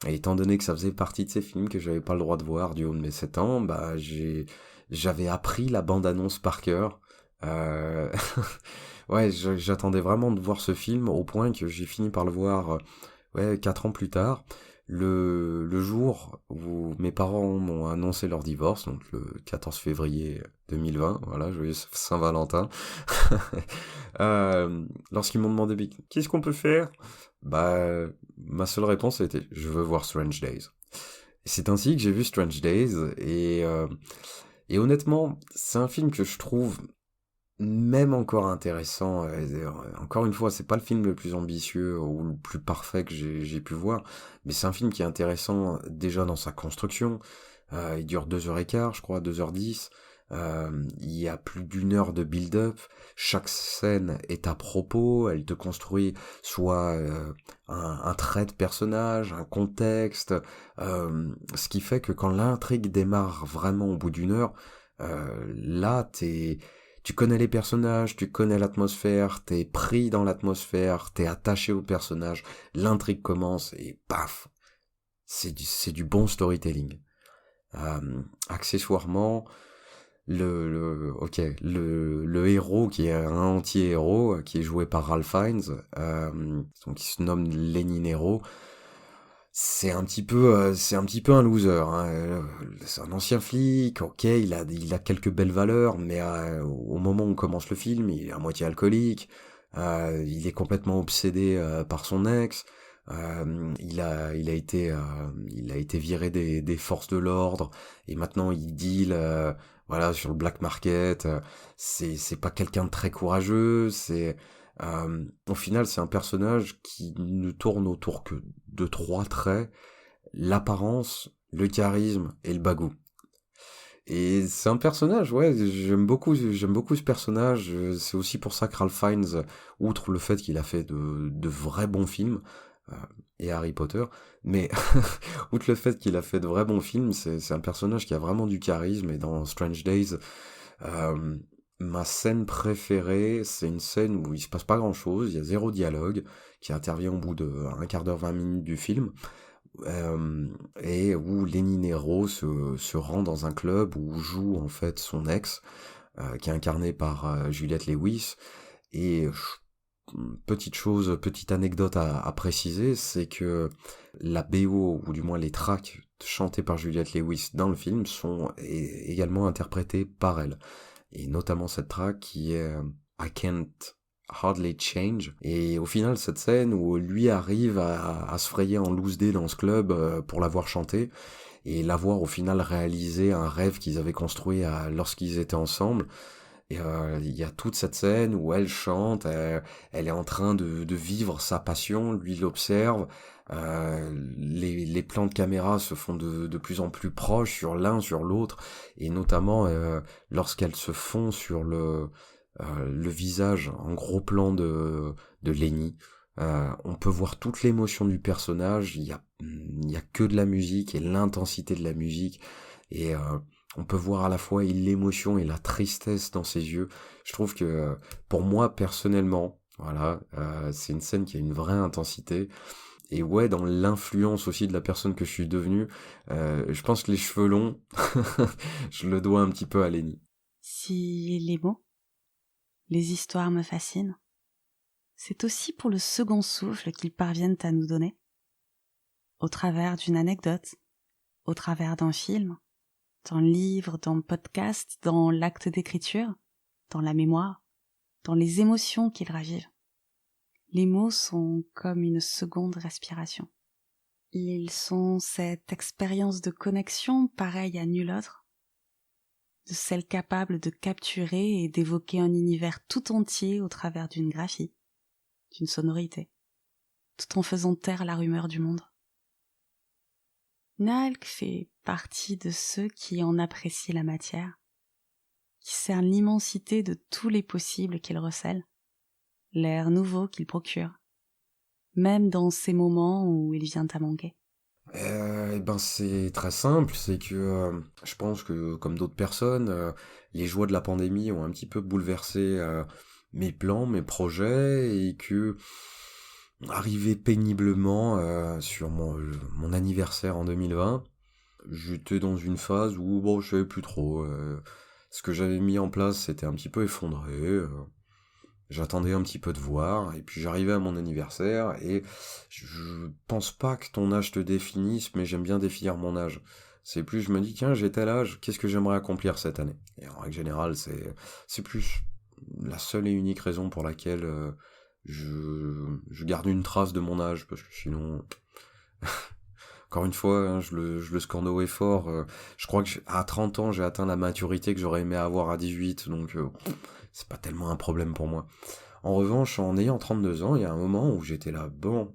Et étant donné que ça faisait partie de ces films que j'avais pas le droit de voir du haut de mes 7 ans, bah j'avais appris la bande-annonce par cœur. Euh... ouais, j'attendais vraiment de voir ce film au point que j'ai fini par le voir 4 ans plus tard, le jour où mes parents m'ont annoncé leur divorce, donc le 14 février 2020, voilà, joyeux Saint-Valentin. Lorsqu'ils m'ont demandé qu'est-ce qu'on peut faire, bah ma seule réponse était je veux voir Strange Days. Et c'est ainsi que j'ai vu Strange Days et honnêtement c'est un film que je trouve même encore intéressant. Encore une fois, c'est pas le film le plus ambitieux ou le plus parfait que j'ai pu voir, mais c'est un film qui est intéressant déjà dans sa construction. Il dure 2h15, je crois, 2h10. Il y a plus d'1 heure de build-up. Chaque scène est à propos. Elle te construit soit un trait de personnage, un contexte, ce qui fait que quand l'intrigue démarre vraiment au bout d'1 heure, là tu connais les personnages, tu connais l'atmosphère, t'es pris dans l'atmosphère, t'es attaché au personnage, l'intrigue commence et paf, c'est du bon storytelling. Accessoirement, le héros qui est un anti-héros, qui est joué par Ralph Fiennes, donc il se nomme Lenny Nero. C'est un petit peu un loser, hein. C'est un ancien flic, ok, il a quelques belles valeurs, mais au moment où commence le film, il est à moitié alcoolique, il est complètement obsédé par son ex, il a été viré des forces de l'ordre, et maintenant il deal, voilà, sur le black market. C'est pas quelqu'un de très courageux, au final, c'est un personnage qui ne tourne autour que de 3 traits: l'apparence, le charisme et le bagou. Et c'est un personnage, ouais, j'aime beaucoup ce personnage. C'est aussi pour ça que Ralph Fiennes, outre le fait qu'il a fait de vrais bons films, euh, et Harry Potter, mais outre le fait qu'il a fait de vrais bons films, c'est un personnage qui a vraiment du charisme, et dans Strange Days, euh, ma scène préférée, c'est une scène où il se passe pas grand chose, il y a 0 dialogue, qui intervient au bout de 1/4 d'heure, 20 minutes du film, et où Lenny Nero se rend dans un club où joue en fait son ex, qui est incarné par Juliette Lewis, et petite anecdote à préciser, c'est que la BO, ou du moins les tracks chantées par Juliette Lewis dans le film, sont également interprétées par elle. Et notamment cette track qui est I Can't Hardly Change. Et au final, cette scène où lui arrive à se frayer en loose day dans ce club pour l'avoir chanté, et l'avoir au final réalisé un rêve qu'ils avaient construit lorsqu'ils étaient ensemble, Et il y a toute cette scène où elle chante, elle est en train de vivre sa passion, lui l'observe, les plans de caméra se font de plus en plus proches sur l'un, sur l'autre, et notamment lorsqu'elles se font sur le visage en gros plan de Lenny. On peut voir toute l'émotion du personnage, il y a que de la musique et l'intensité de la musique, et on peut voir à la fois l'émotion et la tristesse dans ses yeux. Je trouve que pour moi personnellement, voilà, c'est une scène qui a une vraie intensité. Et ouais, dans l'influence aussi de la personne que je suis devenu, je pense que les cheveux longs, je le dois un petit peu à Lenny. Si les mots, les histoires me fascinent, c'est aussi pour le second souffle qu'ils parviennent à nous donner, au travers d'une anecdote, au travers d'un film, dans le livre, dans le podcast, dans l'acte d'écriture, dans la mémoire, dans les émotions qu'ils ravivent. Les mots sont comme une seconde respiration. Ils sont cette expérience de connexion pareille à nulle autre, de celle capable de capturer et d'évoquer un univers tout entier au travers d'une graphie, d'une sonorité, tout en faisant taire la rumeur du monde. Nalk fait partie de ceux qui en apprécient la matière, qui cernent l'immensité de tous les possibles qu'il recèle, l'air nouveau qu'il procure, même dans ces moments où il vient à manquer. Eh ben c'est très simple, c'est que je pense que comme d'autres personnes, les joies de la pandémie ont un petit peu bouleversé mes plans, mes projets, et que arrivé péniblement sur mon anniversaire en 2020, j'étais dans une phase où bon, je savais plus trop. Ce que j'avais mis en place s'était un petit peu effondré. J'attendais un petit peu de voir, et puis j'arrivais à mon anniversaire, et je pense pas que ton âge te définisse, mais j'aime bien définir mon âge. C'est plus, je me dis, tiens, j'ai tel âge, qu'est-ce que j'aimerais accomplir cette année? Et en règle générale, c'est plus la seule et unique raison pour laquelle je garde une trace de mon âge, parce que sinon, encore une fois, hein, je le scande haut et fort. Je crois que à 30 ans, j'ai atteint la maturité que j'aurais aimé avoir à 18, donc c'est pas tellement un problème pour moi. En revanche, en ayant 32 ans, il y a un moment où j'étais là, bon,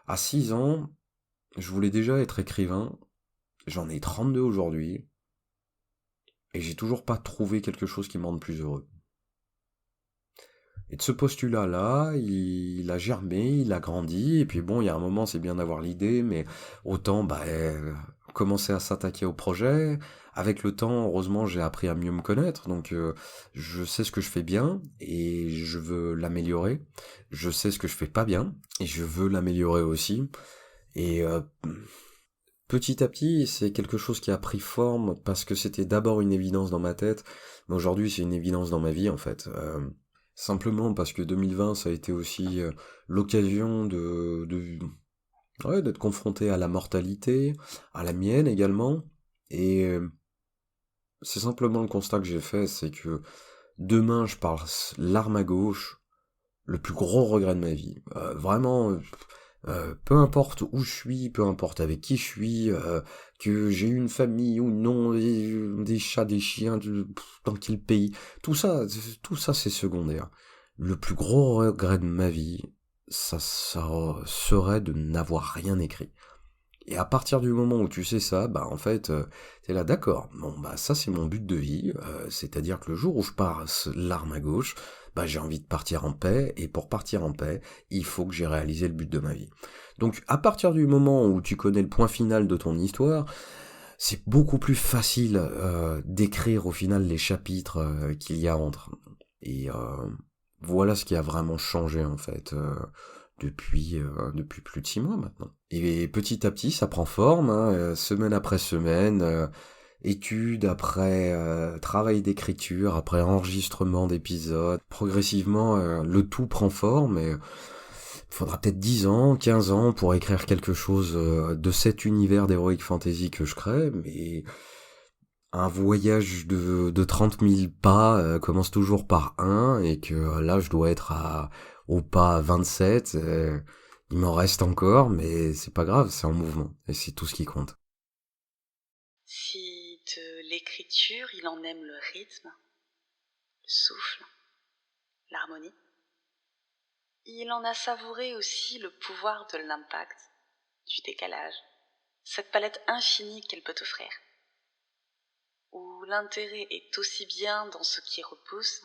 à 6 ans, je voulais déjà être écrivain, j'en ai 32 aujourd'hui, et j'ai toujours pas trouvé quelque chose qui me rende plus heureux. Et de ce postulat-là, il a germé, il a grandi, et puis bon, il y a un moment, c'est bien d'avoir l'idée, mais autant, commencer à s'attaquer au projet. Avec le temps, heureusement, j'ai appris à mieux me connaître, donc je sais ce que je fais bien, et je veux l'améliorer. Je sais ce que je fais pas bien, et je veux l'améliorer aussi. Et petit à petit, c'est quelque chose qui a pris forme, parce que c'était d'abord une évidence dans ma tête, mais aujourd'hui, c'est une évidence dans ma vie, en fait. Simplement parce que 2020, ça a été aussi l'occasion ouais, d'être confronté à la mortalité, à la mienne également. Et c'est simplement le constat que j'ai fait, c'est que demain, je parle l'arme à gauche, le plus gros regret de ma vie. Vraiment, peu importe où je suis, peu importe avec qui je suis, que j'ai une famille ou non, des chats, des chiens, dans quel pays, tout ça c'est secondaire. Le plus gros regret de ma vie, ça serait de n'avoir rien écrit. Et à partir du moment où tu sais ça, bah en fait, t'es là, d'accord, bon bah ça c'est mon but de vie, c'est-à-dire que le jour où je passe l'arme à gauche, bah j'ai envie de partir en paix, et pour partir en paix, il faut que j'ai réalisé le but de ma vie. Donc à partir du moment où tu connais le point final de ton histoire, c'est beaucoup plus facile d'écrire au final les chapitres qu'il y a entre. Et voilà ce qui a vraiment changé en fait. Depuis plus de 6 mois maintenant. Et petit à petit, ça prend forme, hein, semaine après semaine, étude après travail d'écriture, après enregistrement d'épisodes. Progressivement, le tout prend forme, et il faudra peut-être 10 ans, 15 ans pour écrire quelque chose de cet univers d'Heroic Fantasy que je crée, mais un voyage de 30 000 pas commence toujours par un, et que là je dois être au pas 27, il m'en reste encore, mais c'est pas grave, c'est en mouvement, et c'est tout ce qui compte. Si de l'écriture il en aime le rythme, souffle, l'harmonie. Il en a savouré aussi le pouvoir de l'impact, du décalage, cette palette infinie qu'elle peut offrir, où l'intérêt est aussi bien dans ce qui repousse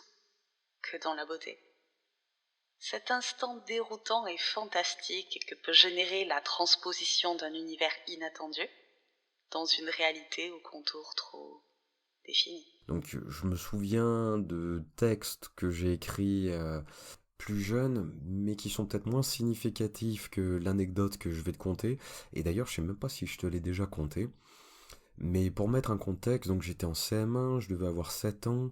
que dans la beauté. Cet instant déroutant et fantastique que peut générer la transposition d'un univers inattendu dans une réalité aux contours trop définis. Donc je me souviens de textes que j'ai écrits plus jeunes, mais qui sont peut-être moins significatifs que l'anecdote que je vais te conter. Et d'ailleurs, je sais même pas si je te l'ai déjà conté. Mais pour mettre un contexte, donc j'étais en CM1, je devais avoir 7 ans.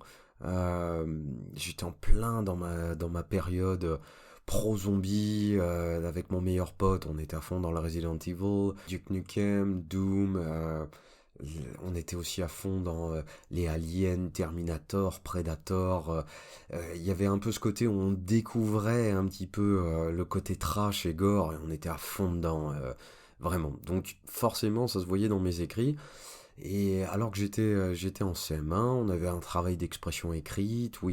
J'étais en plein dans ma période pro-zombie avec mon meilleur pote. On était à fond dans le Resident Evil, Duke Nukem, Doom. On était aussi à fond dans les Aliens, Terminator, Predator. Il y avait un peu ce côté où on découvrait un petit peu le côté trash et gore et on était à fond dedans. Vraiment. Donc forcément, ça se voyait dans mes écrits. Et alors que j'étais en CM1, on avait un travail d'expression écrite où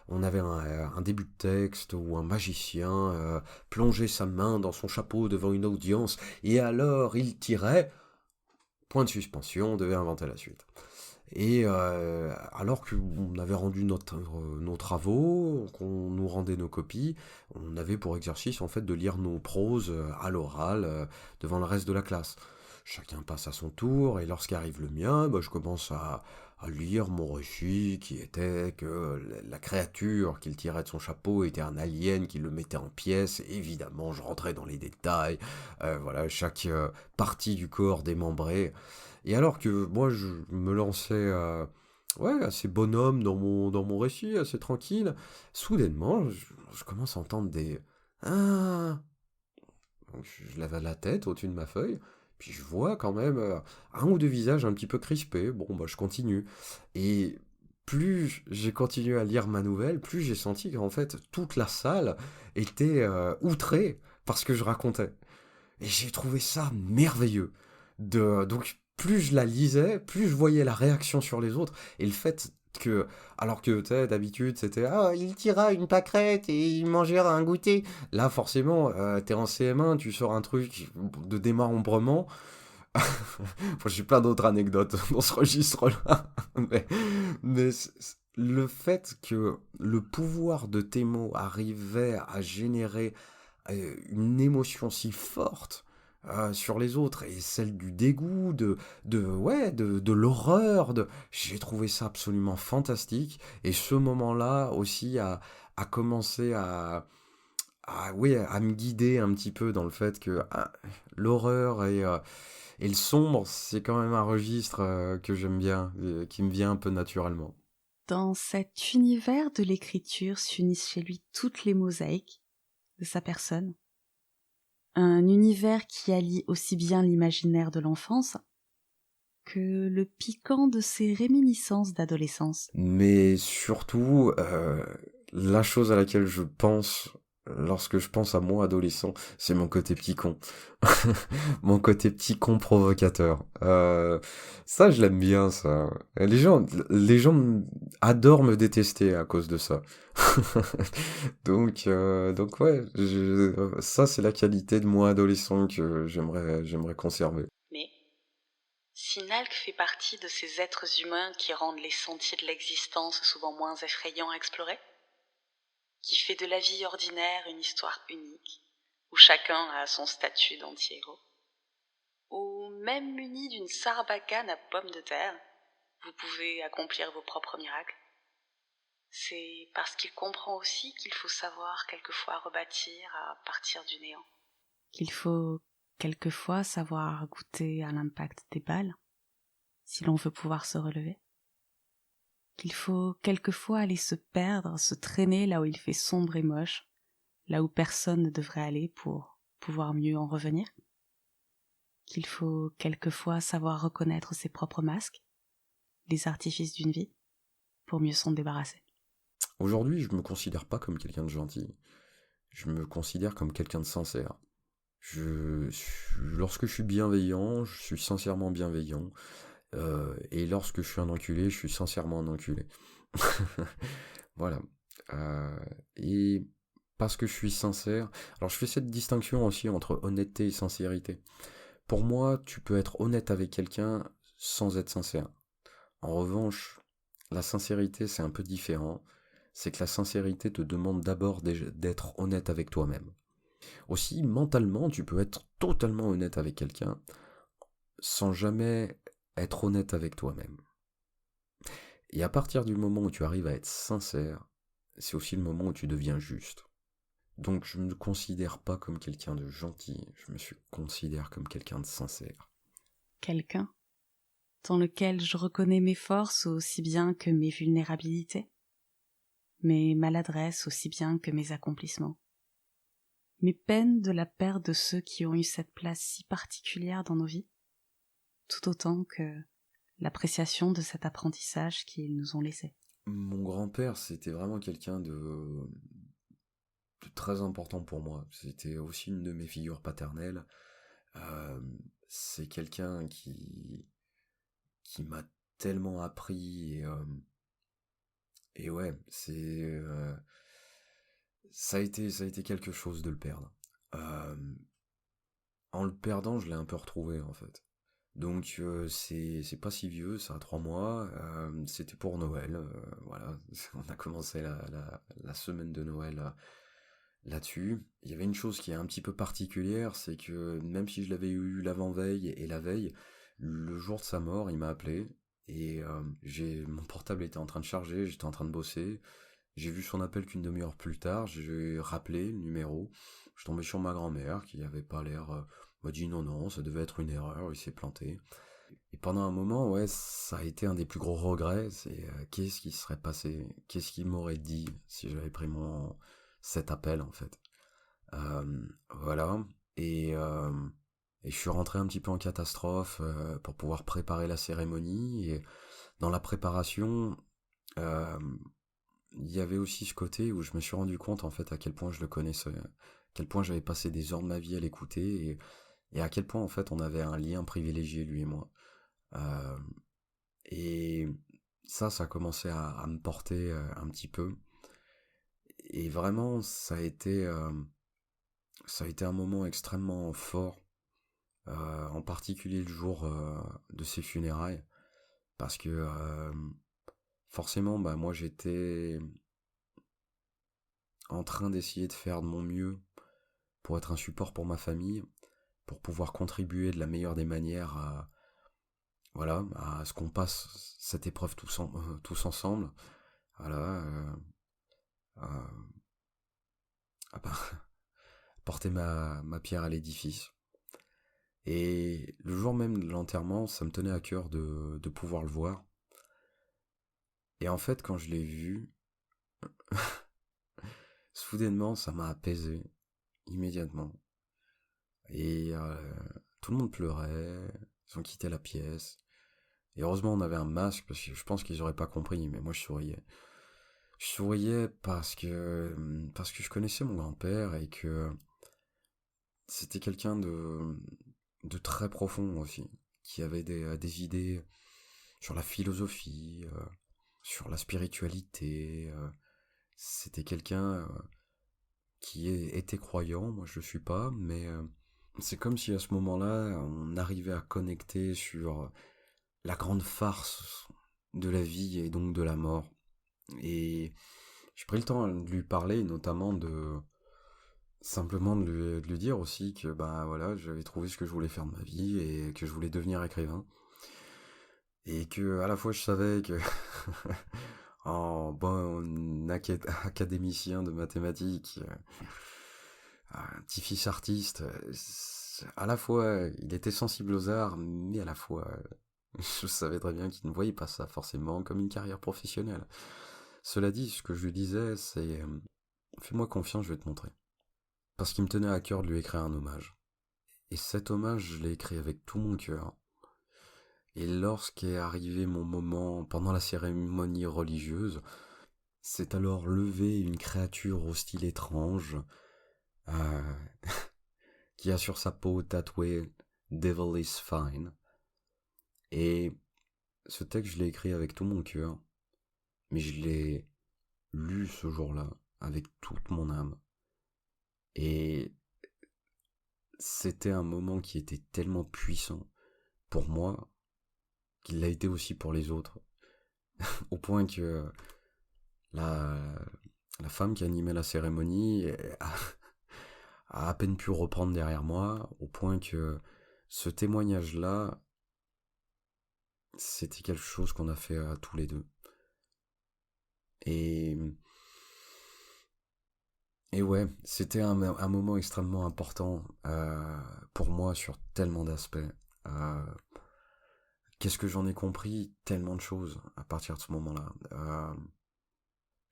on avait un début de texte où un magicien plongeait sa main dans son chapeau devant une audience et alors il tirait, point de suspension, on devait inventer la suite. Et alors qu'on avait rendu nos travaux, qu'on nous rendait nos copies, on avait pour exercice en fait de lire nos proses à l'oral devant le reste de la classe. Chacun passe à son tour, et lorsqu'arrive le mien, je commence à lire mon récit qui était que la créature qu'il tirait de son chapeau était un alien qui le mettait en pièces. Et évidemment, je rentrais dans les détails, voilà, chaque partie du corps démembrée. Et alors que moi, je me lançais ouais, assez bonhomme dans mon récit, assez tranquille, soudainement, je commence à entendre des... Ah. Donc, je lève la tête au-dessus de ma feuille, puis je vois quand même un ou deux visages un petit peu crispés. Bon, je continue. Et plus j'ai continué à lire ma nouvelle, plus j'ai senti qu'en fait, toute la salle était outrée par ce que je racontais. Et j'ai trouvé ça merveilleux. Donc, plus je la lisais, plus je voyais la réaction sur les autres. Et le fait que, alors que tu sais, d'habitude, c'était ah, il tira une pâquerette et il mangera un goûter. Là, forcément, t'es en CM1, tu sors un truc de démembrement. Enfin, j'ai plein d'autres anecdotes dans ce registre-là. Mais le fait que le pouvoir de tes mots arrivait à générer une émotion si forte sur les autres et celle du dégoût, de l'horreur, j'ai trouvé ça absolument fantastique et ce moment-là aussi a commencé oui, à me guider un petit peu dans le fait que l'horreur et le sombre, c'est quand même un registre que j'aime bien, qui me vient un peu naturellement. Dans cet univers de l'écriture s'unissent chez lui toutes les mosaïques de sa personne. Un univers qui allie aussi bien l'imaginaire de l'enfance que le piquant de ses réminiscences d'adolescence. Mais surtout, la chose à laquelle je pense lorsque je pense à moi adolescent, c'est mon côté petit con. Mon côté petit con provocateur. Ça, je l'aime bien, ça. Les gens adorent me détester à cause de ça. Donc ouais, ça, c'est la qualité de moi adolescent que j'aimerais conserver. Mais si Nalk fait partie de ces êtres humains qui rendent les sentiers de l'existence souvent moins effrayants à explorer, qui fait de la vie ordinaire une histoire unique, où chacun a son statut d'anti-héros, ou même muni d'une sarbacane à pommes de terre, vous pouvez accomplir vos propres miracles. C'est parce qu'il comprend aussi qu'il faut savoir quelquefois rebâtir à partir du néant. Qu'il faut quelquefois savoir goûter à l'impact des balles, si l'on veut pouvoir se relever. Qu'il faut quelquefois aller se perdre, se traîner là où il fait sombre et moche, là où personne ne devrait aller pour pouvoir mieux en revenir. Qu'il faut quelquefois savoir reconnaître ses propres masques, les artifices d'une vie, pour mieux s'en débarrasser. Aujourd'hui, je me considère pas comme quelqu'un de gentil. Je me considère comme quelqu'un de sincère. Lorsque je suis bienveillant, je suis sincèrement bienveillant. Et lorsque je suis un enculé, je suis sincèrement un enculé. Voilà. Et parce que je suis sincère, alors je fais cette distinction aussi entre honnêteté et sincérité. Pour moi, tu peux être honnête avec quelqu'un sans être sincère. En revanche, la sincérité, c'est un peu différent. C'est que la sincérité te demande d'abord d'être honnête avec toi-même. Aussi, mentalement, tu peux être totalement honnête avec quelqu'un sans jamais être honnête avec toi-même. Et à partir du moment où tu arrives à être sincère, c'est aussi le moment où tu deviens juste. Donc je ne me considère pas comme quelqu'un de gentil, je me considère comme quelqu'un de sincère. Quelqu'un dans lequel je reconnais mes forces aussi bien que mes vulnérabilités, mes maladresses aussi bien que mes accomplissements, mes peines de la perte de ceux qui ont eu cette place si particulière dans nos vies, tout autant que l'appréciation de cet apprentissage qu'ils nous ont laissé. Mon grand-père, c'était vraiment quelqu'un de très important pour moi. C'était aussi une de mes figures paternelles. Euh, c'est quelqu'un qui m'a tellement appris et ouais, ça a été quelque chose de le perdre. Euh, En le perdant, je l'ai un peu retrouvé en fait. Donc c'est pas si vieux, ça a 3 mois. C'était pour Noël, voilà. On a commencé la semaine de Noël là-dessus. Il y avait une chose qui est un petit peu particulière, c'est que même si je l'avais eu l'avant-veille et la veille, le jour de sa mort, il m'a appelé et mon portable était en train de charger, j'étais en train de bosser. J'ai vu son appel qu'une demi-heure plus tard, j'ai rappelé le numéro. Je suis tombé sur ma grand-mère qui avait pas l'air. M'a dit non, non, ça devait être une erreur, il s'est planté. Et pendant un moment, ouais, ça a été un des plus gros regrets. C'est qu'est-ce qui serait passé, qu'est-ce qu'il m'aurait dit si j'avais pris cet appel en fait. Voilà. Et, euh, et je suis rentré un petit peu en catastrophe pour pouvoir préparer la cérémonie. Et dans la préparation, euh, il y avait aussi ce côté où je me suis rendu compte en fait à quel point je le connaissais, à quel point j'avais passé des heures de ma vie à l'écouter et à quel point en fait on avait un lien privilégié lui et moi. Euh, et ça a commencé à me porter un petit peu. Et vraiment, ça a été un moment extrêmement fort, en particulier le jour de ses funérailles, parce que forcément, bah moi j'étais en train d'essayer de faire de mon mieux pour être un support pour ma famille, pour pouvoir contribuer de la meilleure des manières voilà, à ce qu'on passe cette épreuve tous ensemble. Voilà, euh, à porter ma pierre à l'édifice. Et le jour même de l'enterrement, ça me tenait à cœur de pouvoir le voir. Et en fait, quand je l'ai vu, soudainement, ça m'a apaisé immédiatement. Et tout le monde pleurait, ils ont quitté la pièce. Et heureusement, on avait un masque, parce que je pense qu'ils auraient pas compris, mais moi je souriais. Je souriais parce que je connaissais mon grand-père et que c'était quelqu'un de très profond aussi, qui avait des idées sur la philosophie, sur la spiritualité. C'était quelqu'un qui était croyant, moi je le suis pas, mais c'est comme si à ce moment-là, on arrivait à connecter sur la grande farce de la vie et donc de la mort. Et j'ai pris le temps de lui parler, notamment simplement de lui dire aussi que bah voilà, j'avais trouvé ce que je voulais faire de ma vie et que je voulais devenir écrivain. Et que à la fois je savais que en bon académicien de mathématiques, un petit-fils artiste, à la fois il était sensible aux arts, mais à la fois je savais très bien qu'il ne voyait pas ça forcément comme une carrière professionnelle. Cela dit, ce que je lui disais, c'est fais-moi confiance, je vais te montrer. Parce qu'il me tenait à cœur de lui écrire un hommage. Et cet hommage, je l'ai écrit avec tout mon cœur. Et lorsqu'est arrivé mon moment pendant la cérémonie religieuse, c'est alors levé une créature au style étrange, euh, qui a sur sa peau tatoué Devil is Fine. Et ce texte, je l'ai écrit avec tout mon cœur. mais je l'ai lu ce jour-là avec toute mon âme. Et c'était un moment qui était tellement puissant pour moi qu'il l'a été aussi pour les autres. Au point que la, la femme qui animait la cérémonie a à peine pu reprendre derrière moi, au point que ce témoignage-là, c'était quelque chose qu'on a fait à tous les deux. Et, et ouais, c'était un moment extrêmement important pour moi sur tellement d'aspects. Euh, Qu'est-ce que j'en ai compris? Tellement de choses à partir de ce moment-là.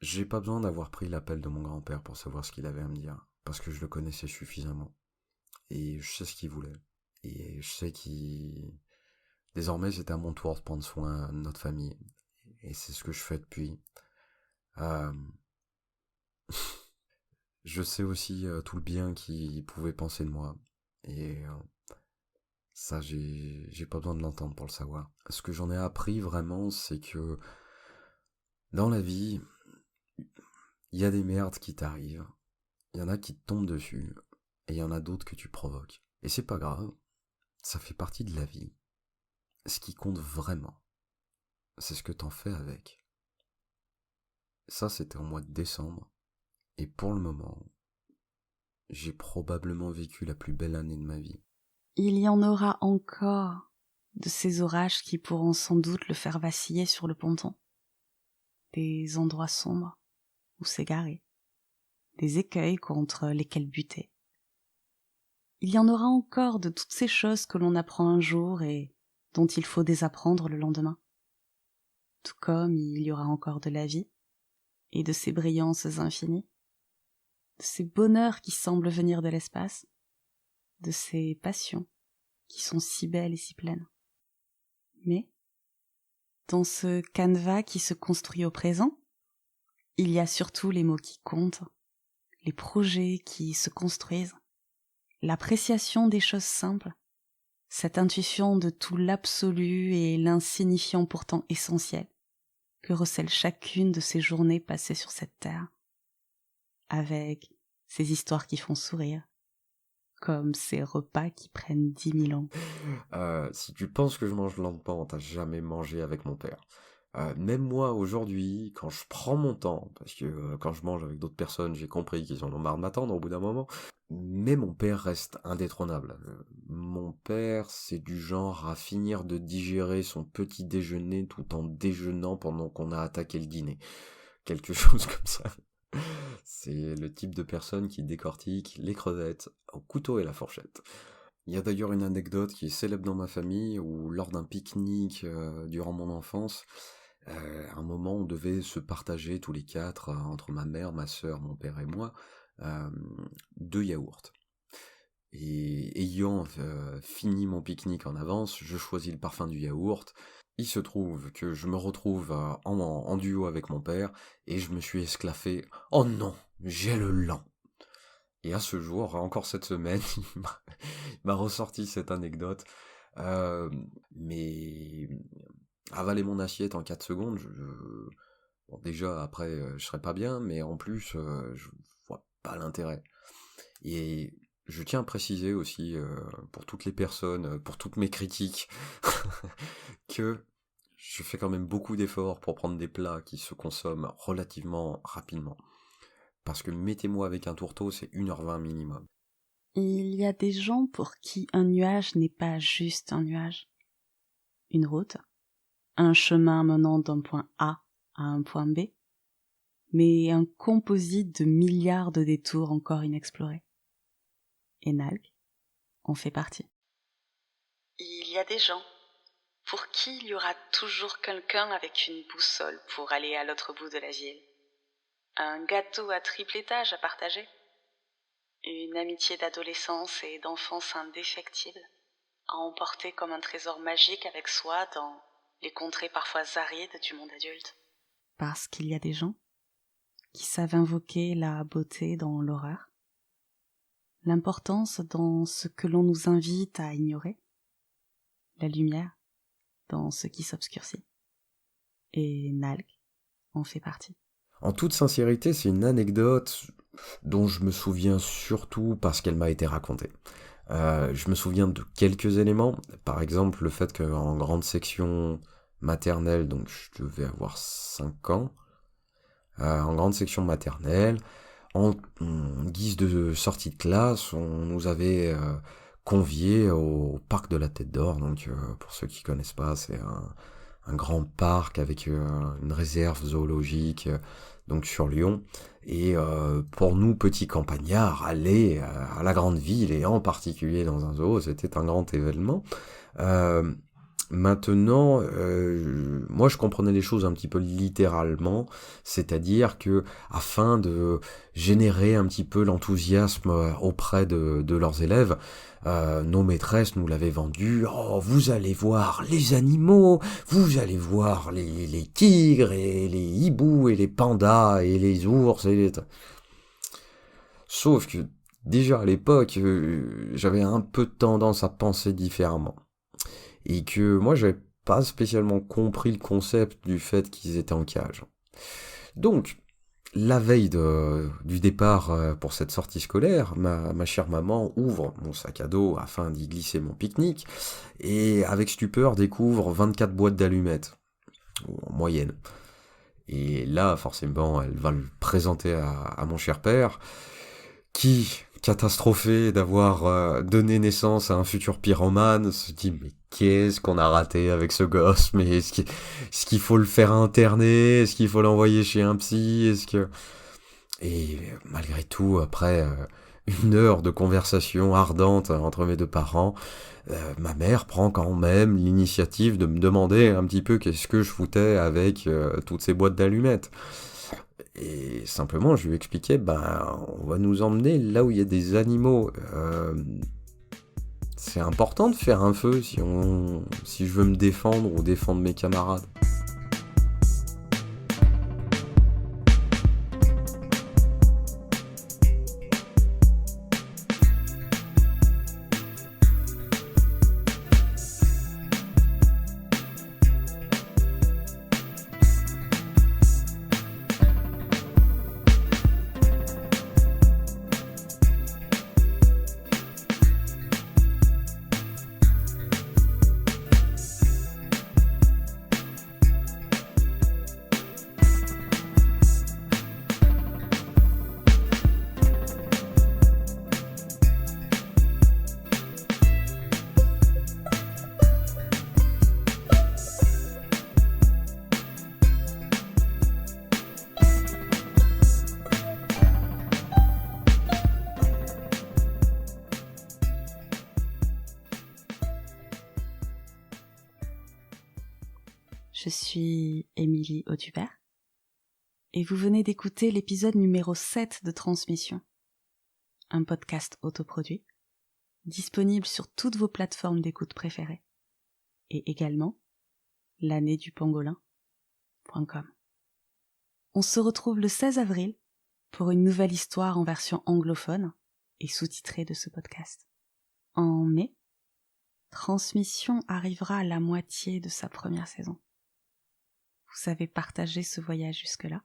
J'ai pas besoin d'avoir pris l'appel de mon grand-père pour savoir ce qu'il avait à me dire, parce que je le connaissais suffisamment. Et je sais ce qu'il voulait. Et je sais qu'il... Désormais, c'était à mon tour de prendre soin de notre famille. Et c'est ce que je fais depuis. Euh, je sais aussi tout le bien qu'il pouvait penser de moi. Et ça, j'ai pas besoin de l'entendre pour le savoir. Ce que j'en ai appris vraiment, c'est que dans la vie, il y a des merdes qui t'arrivent. Il y en a qui te tombent dessus. Et il y en a d'autres que tu provoques. Et c'est pas grave. Ça fait partie de la vie. Ce qui compte vraiment, c'est ce que t'en fais avec. Ça, c'était au mois de décembre. Et pour le moment, j'ai probablement vécu la plus belle année de ma vie. Il y en aura encore de ces orages qui pourront sans doute le faire vaciller sur le ponton. Des endroits sombres où s'égarer, des écueils contre lesquels buter. Il y en aura encore de toutes ces choses que l'on apprend un jour et dont il faut désapprendre le lendemain. Tout comme il y aura encore de la vie et de ses brillances infinies, de ces bonheurs qui semblent venir de l'espace, de ces passions qui sont si belles et si pleines. Mais, dans ce canevas qui se construit au présent, il y a surtout les mots qui comptent, les projets qui se construisent, l'appréciation des choses simples, cette intuition de tout l'absolu et l'insignifiant pourtant essentiel que recèle chacune de ces journées passées sur cette terre, avec ces histoires qui font sourire, comme ces repas qui prennent 10 000 ans. Si tu penses que je mange lentement, t'as jamais mangé avec mon père. Même moi, aujourd'hui, quand je prends mon temps, parce que quand je mange avec d'autres personnes, j'ai compris qu'ils en ont marre de m'attendre au bout d'un moment, mais mon père reste indétrônable. Mon père, c'est du genre à finir de digérer son petit déjeuner tout en déjeunant pendant qu'on a attaqué le dîner. Quelque chose comme ça. C'est le type de personne qui décortique les crevettes au couteau et la fourchette. Il y a d'ailleurs une anecdote qui est célèbre dans ma famille où lors d'un pique-nique durant mon enfance, à un moment on devait se partager tous les quatre, entre ma mère, ma sœur, mon père et moi, euh, 2 yaourts. Et ayant fini mon pique-nique en avance, je choisis le parfum du yaourt. Il se trouve que je me retrouve en duo avec mon père et je me suis esclaffé. Oh non, j'ai le lent. Et à ce jour, encore cette semaine, il m'a ressorti cette anecdote. Mais avaler mon assiette en 4 secondes, bon, déjà après je serais pas bien, mais en plus je vois pas l'intérêt. Et je tiens à préciser aussi pour toutes les personnes, pour toutes mes critiques, que je fais quand même beaucoup d'efforts pour prendre des plats qui se consomment relativement rapidement. Parce que mettez-moi avec un tourteau, c'est 1h20 minimum. Il y a des gens pour qui un nuage n'est pas juste un nuage. Une route, un chemin menant d'un point A à un point B, mais un composite de milliards de détours encore inexplorés. Et Nalk en fait partie. Il y a des gens pour qui il y aura toujours quelqu'un avec une boussole pour aller à l'autre bout de la ville. Un gâteau à triple étage à partager. Une amitié d'adolescence et d'enfance indéfectible à emporter comme un trésor magique avec soi dans les contrées parfois arides du monde adulte. Parce qu'il y a des gens qui savent invoquer la beauté dans l'horreur, l'importance dans ce que l'on nous invite à ignorer, la lumière dans ce qui s'obscurcit. Et Nalk en fait partie. En toute sincérité, c'est une anecdote dont je me souviens surtout parce qu'elle m'a été racontée. Je me souviens de quelques éléments, par exemple le fait qu'en grande section maternelle, donc je devais avoir 5 ans, en grande section maternelle, en guise de sortie de classe, on nous avait conviés au parc de la Tête d'Or. Donc pour ceux qui connaissent pas, c'est un grand parc avec une réserve zoologique donc sur Lyon. Et pour nous, petits campagnards, aller à la grande ville, et en particulier dans un zoo, c'était un grand événement. Euh, Maintenant, moi je comprenais les choses un petit peu littéralement, c'est-à-dire que afin de générer un petit peu l'enthousiasme auprès de leurs élèves, nos maîtresses nous l'avaient vendu. Oh, vous allez voir les animaux, vous allez voir les tigres et les hiboux et les pandas et les ours et les... Sauf que déjà à l'époque, j'avais un peu tendance à penser différemment. Et que moi j'avais pas spécialement compris le concept du fait qu'ils étaient en cage. Donc, la veille du départ pour cette sortie scolaire, ma chère maman ouvre mon sac à dos afin d'y glisser mon pique-nique, et avec stupeur découvre 24 boîtes d'allumettes, en moyenne. Et là, forcément, elle va le présenter à mon cher père, qui, catastrophé d'avoir donné naissance à un futur pyromane, se dit mais qu'est-ce qu'on a raté avec ce gosse? Mais est-ce qu'il faut le faire interner? Est-ce qu'il faut l'envoyer chez un psy? Et malgré tout, après une heure de conversation ardente entre mes deux parents, ma mère prend quand même l'initiative de me demander un petit peu qu'est-ce que je foutais avec toutes ces boîtes d'allumettes. Et simplement, je lui expliquais, on va nous emmener là où il y a des animaux. C'est important de faire un feu si je veux me défendre ou défendre mes camarades. Je suis Émilie Audubert et vous venez d'écouter l'épisode numéro 7 de Transmission, un podcast autoproduit, disponible sur toutes vos plateformes d'écoute préférées et également l'annéedupangolin.com. On se retrouve le 16 avril pour une nouvelle histoire en version anglophone et sous-titrée de ce podcast. En mai, Transmission arrivera à la moitié de sa première saison. Vous avez partagé ce voyage jusque-là,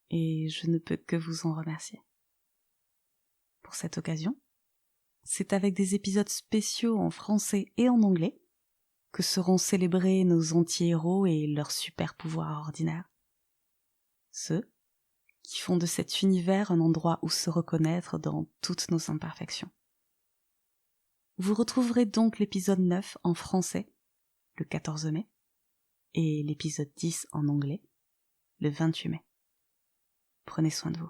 et je ne peux que vous en remercier. Pour cette occasion, c'est avec des épisodes spéciaux en français et en anglais que seront célébrés nos anti-héros et leurs super pouvoirs ordinaires. Ceux qui font de cet univers un endroit où se reconnaître dans toutes nos imperfections. Vous retrouverez donc l'épisode 9 en français, le 14 mai, et l'épisode 10 en anglais, le 28 mai. Prenez soin de vous.